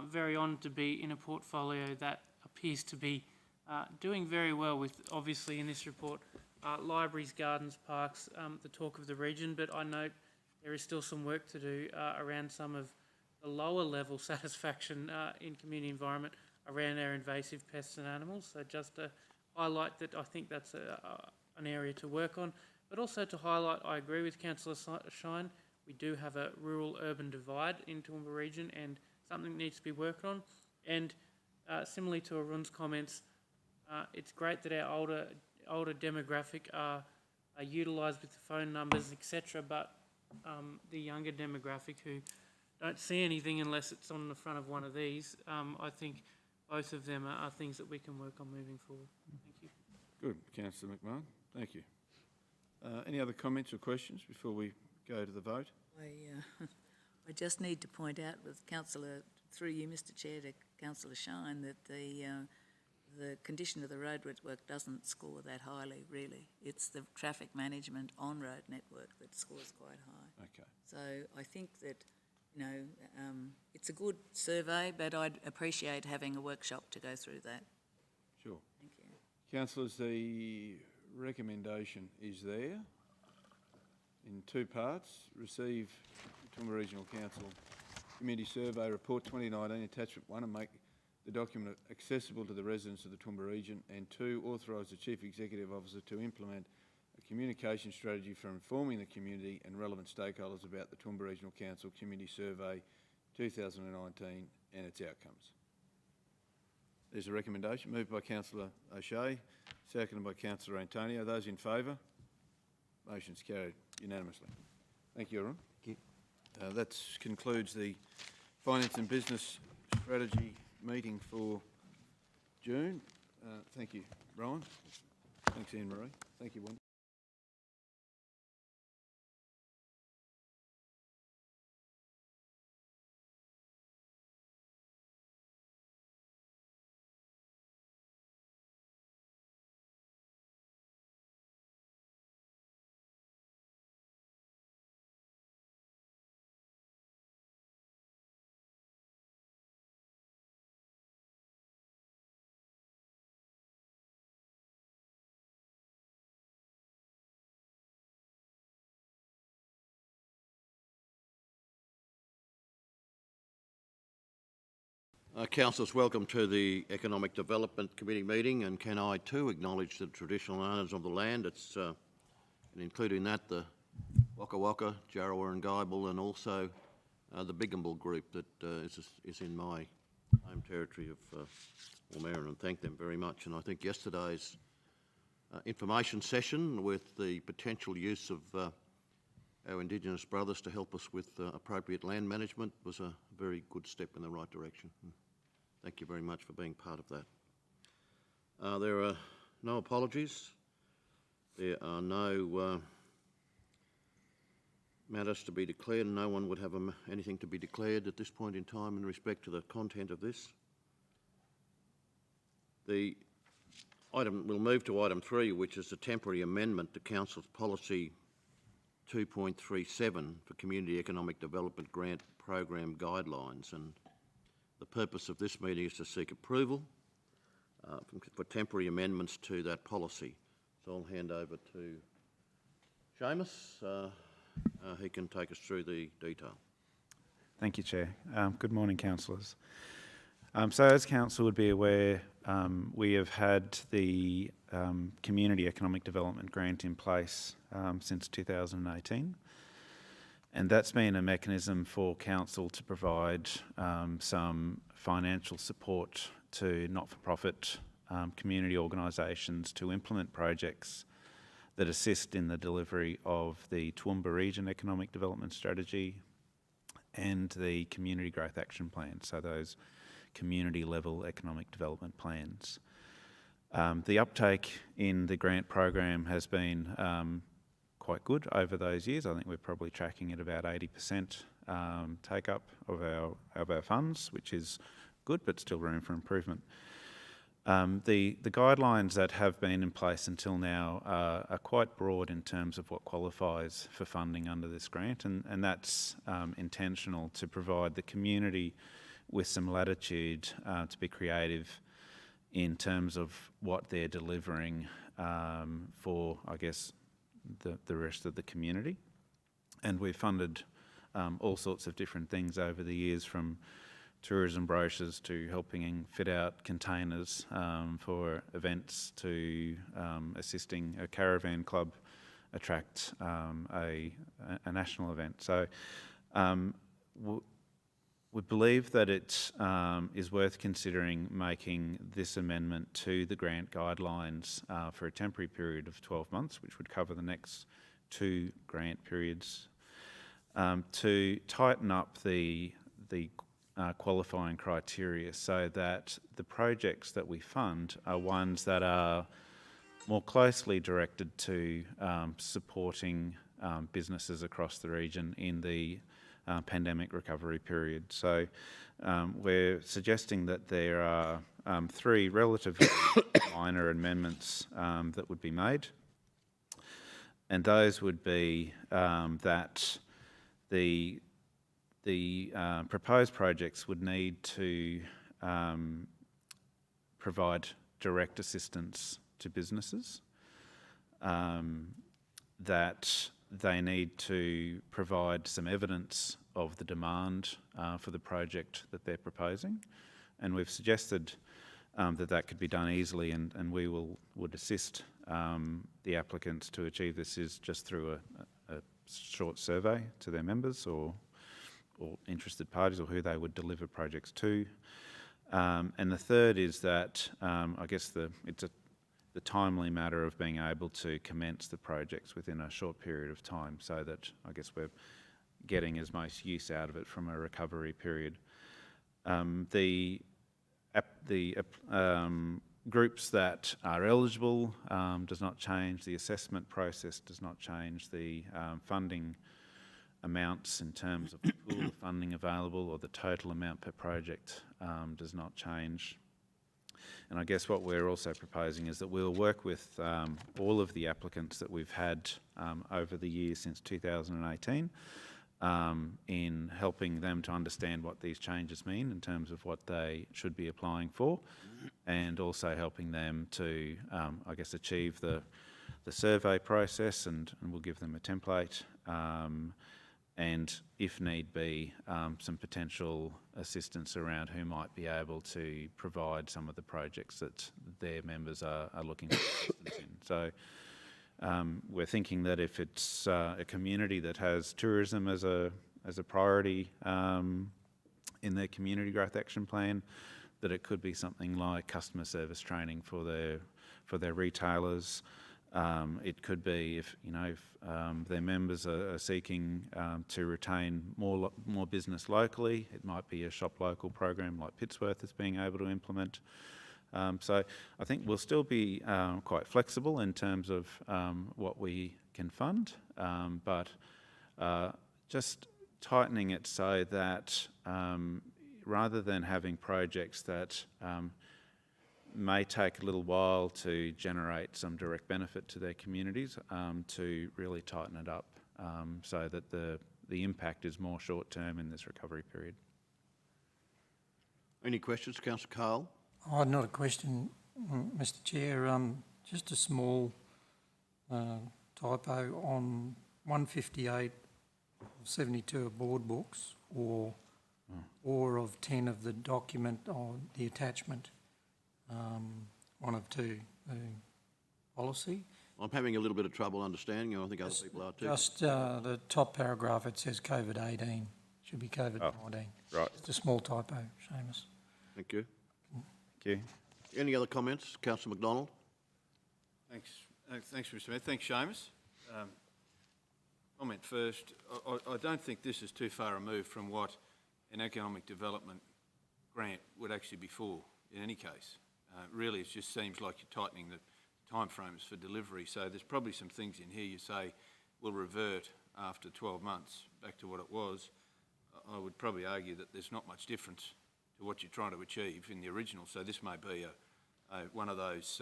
very honoured to be in a portfolio that appears to be doing very well with, obviously in this report, libraries, gardens, parks, the talk of the region, but I note there is still some work to do around some of the lower level satisfaction in community environment around our invasive pests and animals. So just to highlight that I think that's an area to work on, but also to highlight, I agree with Councillor Shine, we do have a rural-urban divide in Toowoomba region and something needs to be worked on. And similarly to Arun's comments, it's great that our older demographic are utilised with the phone numbers, etc., but the younger demographic who don't see anything unless it's on the front of one of these, I think both of them are things that we can work on moving forward. Thank you. Good, Councillor McMahon. Thank you. Any other comments or questions before we go to the vote? I just need to point out with Councillor, through you, Mr Chair, to Councillor Shine, that the condition of the road network doesn't score that highly, really. It's the traffic management on-road network that scores quite high. Okay. So I think that, you know, it's a good survey, but I'd appreciate having a workshop to go through that. Sure. Thank you. Councillors, the recommendation is there in two parts. Receive Toowoomba Regional Council Community Survey Report 2019 Attachment 1 and make the document accessible to the residents of the Toowoomba region, and 2, authorise the Chief Executive Officer to implement a communication strategy for informing the community and relevant stakeholders about the Toowoomba Regional Council Community Survey 2019 and its outcomes. There's a recommendation moved by Councillor O'Shea, seconded by Councillor Antonio. Those in favour? Motion's carried unanimously. Thank you, Arun. Thank you. That concludes the Finance and Business Strategy meeting for June. Thank you, Rowan. Thanks, Anne-Marie. Thank you, Wendy. Councillors, welcome to the Economic Development Committee meeting, and can I too acknowledge the traditional owners of the land. It's and including that the Waka Waka, Jarrawa and Geibel, and also the Biggamble group that is in my home territory of Walmeran, and thank them very much. And I think yesterday's information session with the potential use of our Indigenous brothers to help us with appropriate land management was a very good step in the right direction. Thank you very much for being part of that. There are no apologies. There are no matters to be declared, and no one would have anything to be declared at this point in time in respect to the content of this. We'll move to item 3, which is a temporary amendment to Council's Policy 2.37 for Community Economic Development Grant Program Guidelines, and the purpose of this meeting is to seek approval for temporary amendments to that policy. So I'll hand over to Seamus. He can take us through the detail. Thank you, Chair. Good morning, councillors. So as council would be aware, we have had the Community Economic Development Grant in place since 2018. And that's been a mechanism for council to provide some financial support to not-for-profit community organisations to implement projects that assist in the delivery of the Toowoomba Region Economic Development Strategy and the Community Growth Action Plan, so those community-level economic development plans. The uptake in the grant program has been quite good over those years. I think we're probably tracking at about 80% take-up of our funds, which is good, but still room for improvement. The guidelines that have been in place until now are quite broad in terms of what qualifies for funding under this grant, and that's intentional to provide the community with some latitude to be creative in terms of what they're delivering for, I guess, the rest of the community. And we've funded all sorts of different things over the years, from tourism brochures to helping fit out containers for events to assisting a caravan club attract a national event. So we believe that it is worth considering making this amendment to the grant guidelines for a temporary period of 12 months, which would cover the next 2 grant periods, to tighten up the qualifying criteria so that the projects that we fund are ones that are more closely directed to supporting businesses across the region in the pandemic recovery period. So we're suggesting that there are 3 relatively minor amendments that would be made, and those would be that the proposed projects would need to provide direct assistance to businesses, that they need to provide some evidence of the demand for the project that they're proposing, and we've suggested that could be done easily, and we would assist the applicants to achieve this is just through a short survey to their members or interested parties, or who they would deliver projects to. And the third is that I guess it's the timely matter of being able to commence the projects within a short period of time, so that I guess we're getting as most use out of it from a recovery period. The groups that are eligible does not change. The assessment process does not change. The funding amounts in terms of the pool of funding available or the total amount per project does not change. And I guess what we're also proposing is that we'll work with all of the applicants that we've had over the years since 2018 in helping them to understand what these changes mean in terms of what they should be applying for, and also helping them to, I guess, achieve the survey process, and we'll give them a template, and if need be, some potential assistance around who might be able to provide some of the projects that their members are looking for assistance in. So we're thinking that if it's a community that has tourism as a priority in their community growth action plan, that it could be something like customer service training for their retailers. It could be if their members are seeking to retain more business locally, it might be a shop local program like Pittsworth is being able to implement. So I think we'll still be quite flexible in terms of what we can fund, but just tightening it so that rather than having projects that may take a little while to generate some direct benefit to their communities, to really tighten it up so that the impact is more short term in this recovery period. Any questions, Councillor Carl? Oh, not a question, Mr Chair. Just a small typo on 158 of 72 of board books, or of 10 of the document or the attachment. 1 of 2, the policy. I'm having a little bit of trouble understanding, and I think other people are too. Just the top paragraph, it says COVID-18. Should be COVID-19. Oh, right. It's a small typo, Seamus. Thank you. Thank you. Any other comments? Councillor McDonald? Thanks, Mr Mayor. Thanks, Seamus. Comment first. I don't think this is too far removed from what an economic development grant would actually be for, in any case. Really, it just seems like you're tightening the timeframes for delivery. So there's probably some things in here you say will revert after 12 months back to what it was. I would probably argue that there's not much difference to what you're trying to achieve in the original. So this may be one of those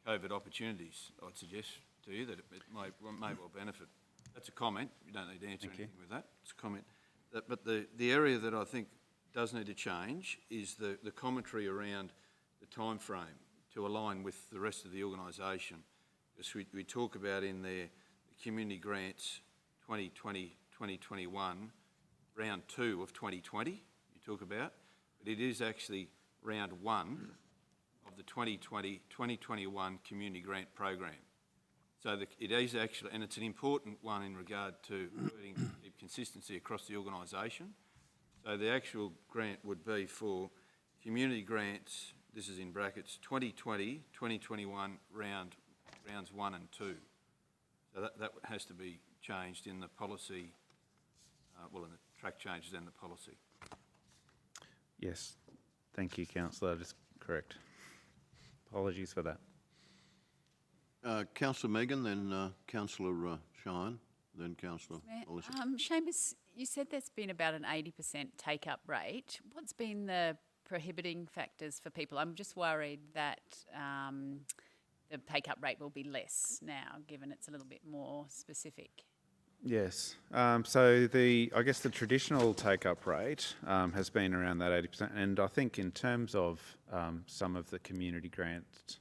COVID opportunities, I'd suggest to you, that it may well benefit. That's a comment. You don't need to answer anything with that. It's a comment. But the area that I think does need to change is the commentary around the time frame to align with the rest of the organisation. Because we talk about in there the community grants 2020-2021, round 2 of 2020 you talk about, but it is actually round 1 of the 2020-2021 community grant program. So it is actually, and it's an important one in regard to keep consistency across the organisation. So the actual grant would be for community grants, this is in brackets, 2020-2021 rounds 1 and 2. So that has to be changed in the policy, in the track changes and the policy. Yes, thank you, councillor. That is correct. Apologies for that. Councillor Megan, then Councillor Shine, then Councillor Melissa. Seamus, you said there's been about an 80% take-up rate. What's been the prohibiting factors for people? I'm just worried that the take-up rate will be less now, given it's a little bit more specific. Yes. So I guess the traditional take-up rate has been around that 80%, and I think in terms of some of the community grants,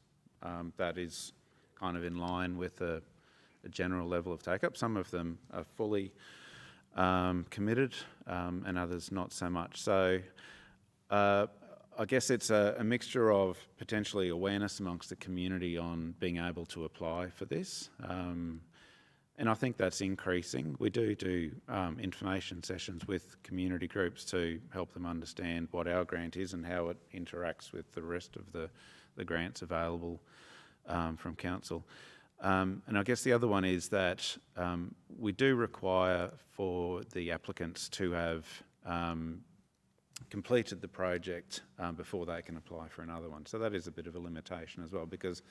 that is kind of in line with a general level of take-up. Some of them are fully committed, and others not so much. So I guess it's a mixture of potentially awareness amongst the community on being able to apply for this. And I think that's increasing. We do information sessions with community groups to help them understand what our grant is and how it interacts with the rest of the grants available from council. And I guess the other one is that we do require for the applicants to have completed the project before they can apply for another one. So that is a bit of a limitation as well, because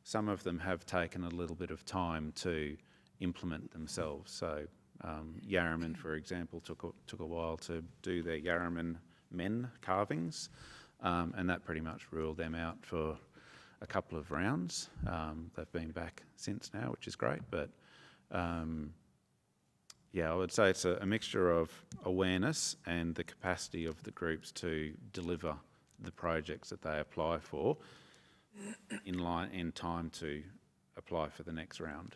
some of them have taken a little bit of time to implement themselves. So Yarraman, for example, took a while to do their Yarraman men carvings, and that pretty much ruled them out for a couple of rounds. They've been back since now, which is great, but yeah, I would say it's a mixture of awareness and the capacity of the groups to deliver the projects that they apply for in time to apply for the next round.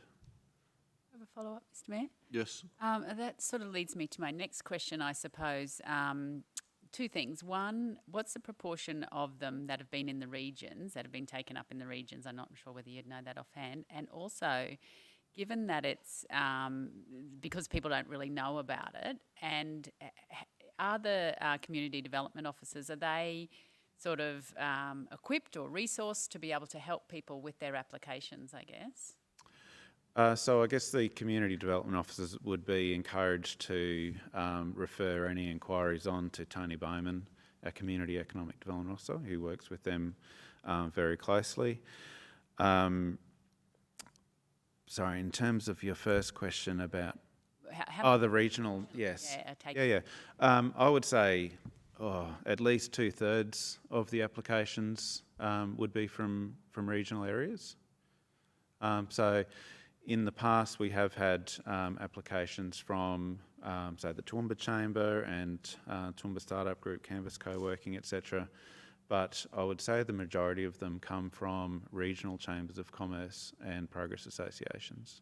Have a follow-up, Mr. Mayor? Yes. That sort of leads me to my next question, I suppose. Two things. One, what's the proportion of them that have been in the regions, that have been taken up in the regions? I'm not sure whether you'd know that offhand. And also, given that it's because people don't really know about it, and are the community development officers, are they sort of equipped or resourced to be able to help people with their applications, I guess? So I guess the community development officers would be encouraged to refer any inquiries on to Tony Bowman, our community economic development officer, who works with them very closely. Sorry, in terms of your first question about the regional, yes, yeah. I would say at least 2/3 of the applications would be from regional areas. So in the past, we have had applications from, say, the Toowoomba Chamber and Toowoomba Startup Group, Canvas Co-working, etc. But I would say the majority of them come from regional chambers of commerce and progress associations.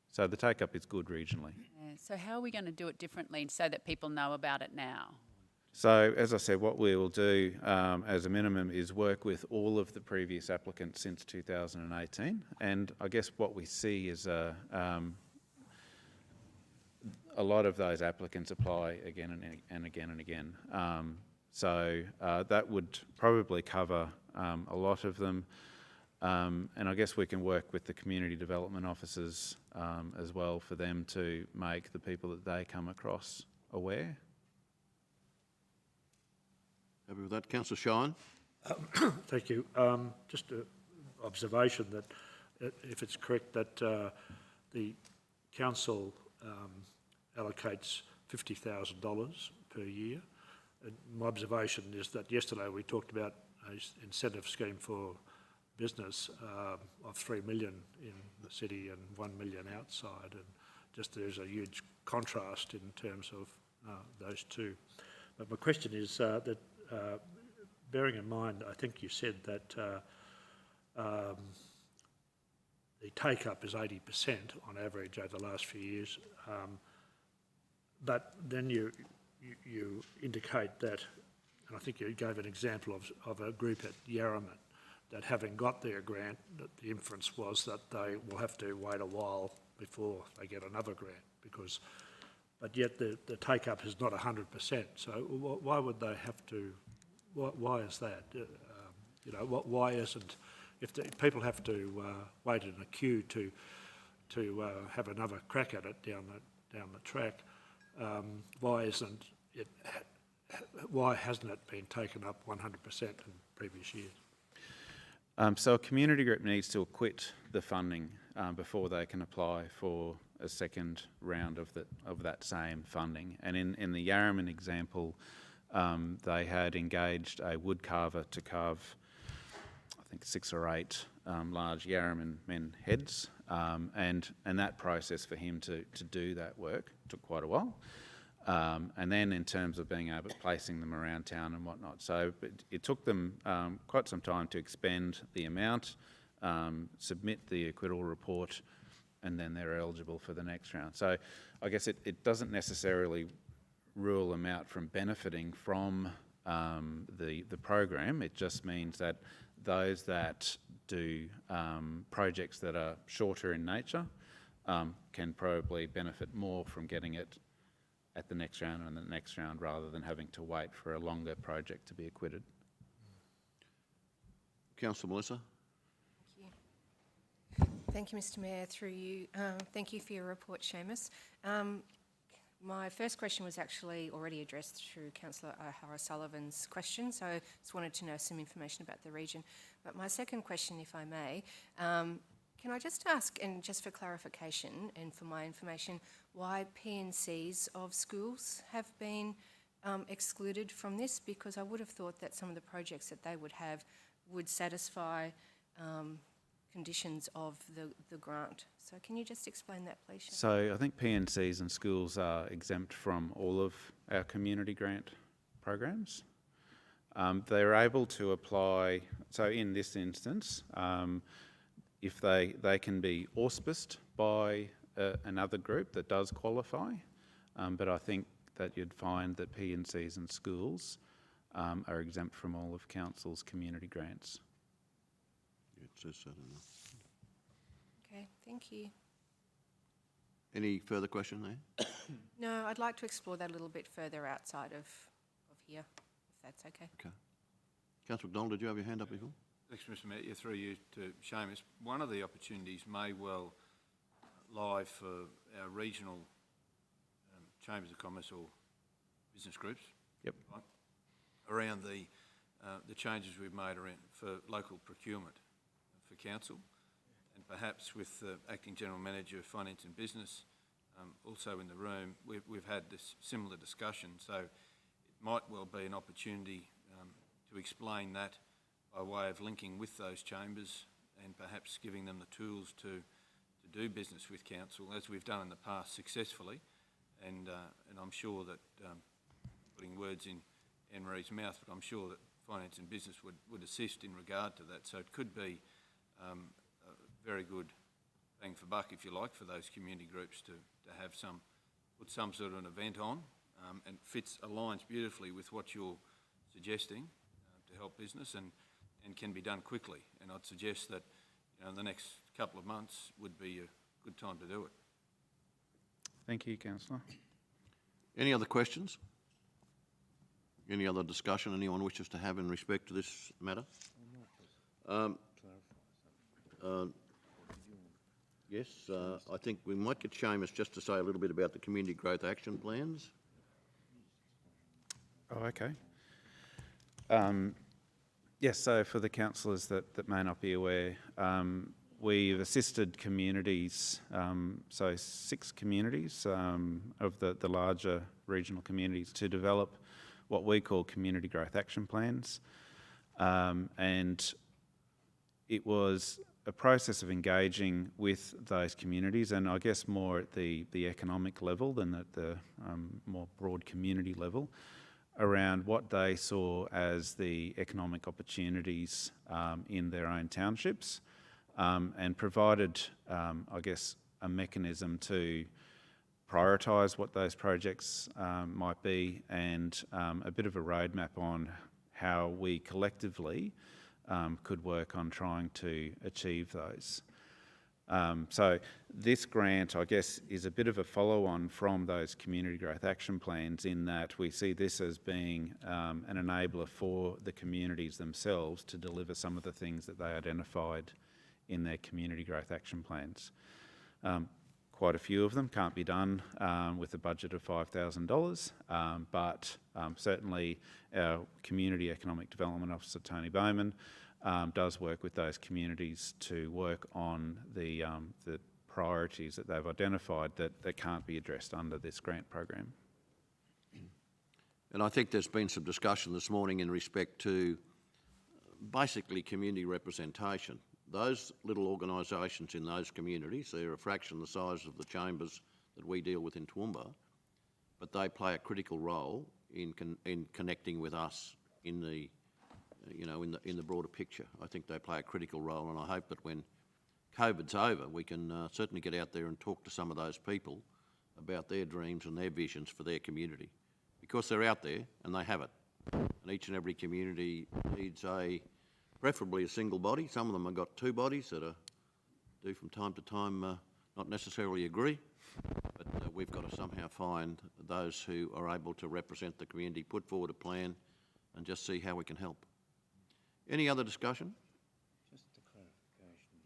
So the take-up is good regionally. Yeah. So how are we going to do it differently so that people know about it now? So, as I said, what we will do as a minimum is work with all of the previous applicants since 2018. And I guess what we see is a lot of those applicants apply again and again and again. So that would probably cover a lot of them. And I guess we can work with the community development officers as well for them to make the people that they come across aware. Happy with that, Councillor Shine? Thank you. Just an observation that if it's correct that the council allocates $50,000 per year. And my observation is that yesterday we talked about an incentive scheme for business of $3 million in the city and $1 million outside, and just there's a huge contrast in terms of those two. But my question is that bearing in mind, I think you said that the take-up is 80% on average over the last few years, but then you indicate that, and I think you gave an example of a group at Yarraman that having got their grant, that the inference was that they will have to wait a while before they get another grant, but yet the take-up is not 100%. So why would they have to? Why is that? Why isn't? If people have to wait in a queue to have another crack at it down the track, why isn't it? Why hasn't it been taken up 100% in previous years? So a community group needs to acquit the funding before they can apply for a second round of that same funding. And in the Yarraman example, they had engaged a wood carver to carve, I think, 6 or 8 large Yarraman men heads, and that process for him to do that work took quite a while. And then in terms of being able to placing them around town and whatnot. So it took them quite some time to expend the amount, submit the acquittal report, and then they're eligible for the next round. So I guess it doesn't necessarily rule them out from benefiting from the program. It just means that those that do projects that are shorter in nature can probably benefit more from getting it at the next round and the next round rather than having to wait for a longer project to be acquitted. Councillor Melissa. Thank you, Mr Mayor. Through you, thank you for your report, Seamus. My first question was actually already addressed through Councillor O'Hara-Sullivan's question, so I just wanted to know some information about the region. But my second question, if I may, can I just ask, and just for clarification and for my information, why P&Cs of schools have been excluded from this? Because I would have thought that some of the projects that they would have would satisfy conditions of the grant. So can you just explain that, please? So I think P&Cs and schools are exempt from all of our community grant programs. They're able to apply, so in this instance, if they can be auspiced by another group that does qualify, but I think that you'd find that P&Cs and schools are exempt from all of Council's community grants. It says so, doesn't it? Okay, thank you. Any further question there? No, I'd like to explore that a little bit further outside of here, if that's okay. Okay. Councillor McDonald, did you have your hand up before? Thanks, Mr Mayor. Yeah, through you to Seamus. One of the opportunities may well lie for our regional chambers of commerce or business groups. Yep. Right, around the changes we've made around for local procurement for council, and perhaps with the Acting General Manager of Finance and Business also in the room, we've had this similar discussion. So it might well be an opportunity to explain that by way of linking with those chambers and perhaps giving them the tools to do business with council, as we've done in the past successfully. And I'm sure that, putting words in Anne-Marie's mouth, but I'm sure that Finance and Business would assist in regard to that. So it could be a very good bang for buck, if you like, for those community groups to have put some sort of an event on, and aligns beautifully with what you're suggesting to help business and can be done quickly. And I'd suggest that the next couple of months would be a good time to do it. Thank you, Councillor. Any other questions? Any other discussion anyone wishes to have in respect to this matter? Yes, I think we might get Seamus just to say a little bit about the community growth action plans. Oh, okay. Yes, so for the councillors that may not be aware, we've assisted communities, so 6 communities of the larger regional communities, to develop what we call community growth action plans. And it was a process of engaging with those communities, and I guess more at the economic level than at the more broad community level, around what they saw as the economic opportunities in their own townships, and provided, I guess, a mechanism to prioritise what those projects might be, and a bit of a roadmap on how we collectively could work on trying to achieve those. So this grant, I guess, is a bit of a follow-on from those community growth action plans, in that we see this as being an enabler for the communities themselves to deliver some of the things that they identified in their community growth action plans. Quite a few of them can't be done with a budget of $5,000, but certainly our Community Economic Development Officer, Tony Bowman, does work with those communities to work on the priorities that they've identified that can't be addressed under this grant program. And I think there's been some discussion this morning in respect to basically community representation. Those little organisations in those communities, they're a fraction the size of the chambers that we deal with in Toowoomba, but they play a critical role in connecting with us in the, in the broader picture. I think they play a critical role, and I hope that when COVID's over, we can certainly get out there and talk to some of those people about their dreams and their visions for their community, because they're out there and they have it. And each and every community needs preferably a single body. Some of them have got two bodies that do from time to time not necessarily agree, but we've got to somehow find those who are able to represent the community, put forward a plan, and just see how we can help. Any other discussion? Just a clarification.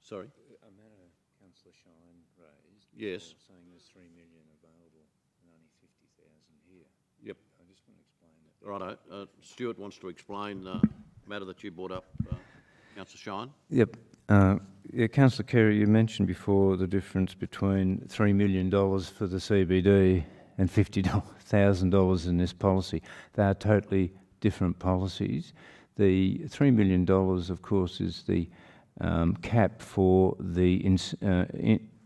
Sorry? A matter Councillor Shine raised. Yes. Saying there's $3 million available and only 50,000 here. Yep. I just want to explain that. Righto. Stuart wants to explain matter that you brought up, Councillor Shine. Yep. Yeah, Councillor Carey, you mentioned before the difference between $3 million for the CBD and $50,000 in this policy. They are totally different policies. The $3 million, of course, is the cap for the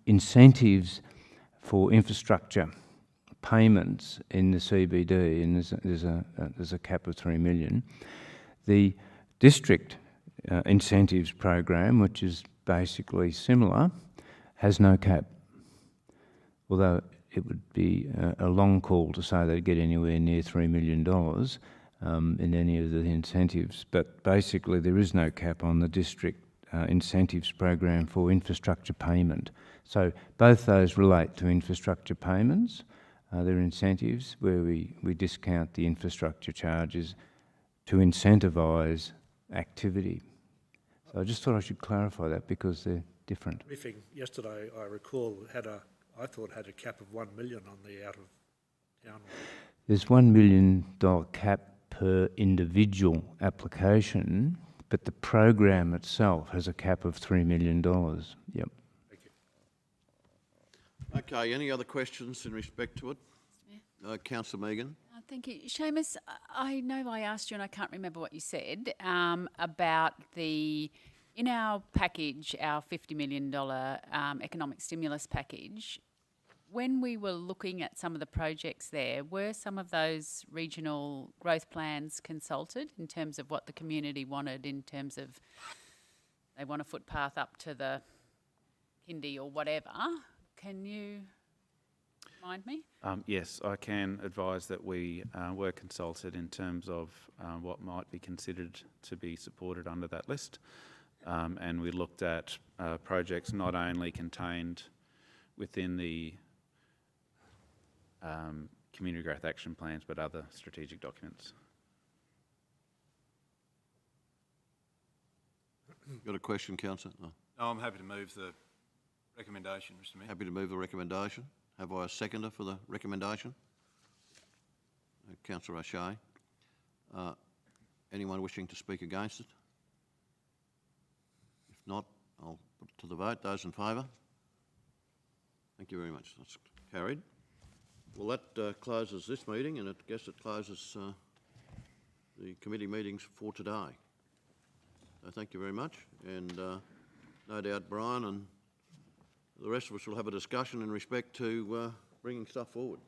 incentives for infrastructure payments in the CBD, and there's a cap of $3 million. The district incentives program, which is basically similar, has no cap, although it would be a long call to say they'd get anywhere near $3 million in any of the incentives. But basically there is no cap on the district incentives program for infrastructure payment. So both those relate to infrastructure payments. They're incentives where we discount the infrastructure charges to incentivise activity. So I just thought I should clarify that because they're different. Briefing yesterday, I recall, I thought had a cap of $1 million on the out of town. There's $1 million cap per individual application, but the program itself has a cap of $3 million. Yep. Thank you. Okay, any other questions in respect to it? Councillor Megan. Thank you. Seamus, I know I asked you and I can't remember what you said about in our package, our $50 million economic stimulus package, when we were looking at some of the projects there, were some of those regional growth plans consulted in terms of what the community wanted, in terms of they want a footpath up to the kindy or whatever? Can you remind me? Yes, I can advise that we were consulted in terms of what might be considered to be supported under that list. And we looked at projects not only contained within the community growth action plans, but other strategic documents. Got a question, Councillor? No, I'm happy to move the recommendation, Mr. Mayor. Happy to move the recommendation. Have I a seconder for the recommendation? Councillor O'Shea. Anyone wishing to speak against it? If not, I'll put it to the vote. Those in favour? Thank you very much. That's carried. Well, that closes this meeting, and I guess it closes the committee meetings for today. So thank you very much, and no doubt Brian and the rest of us will have a discussion in respect to bringing stuff forward.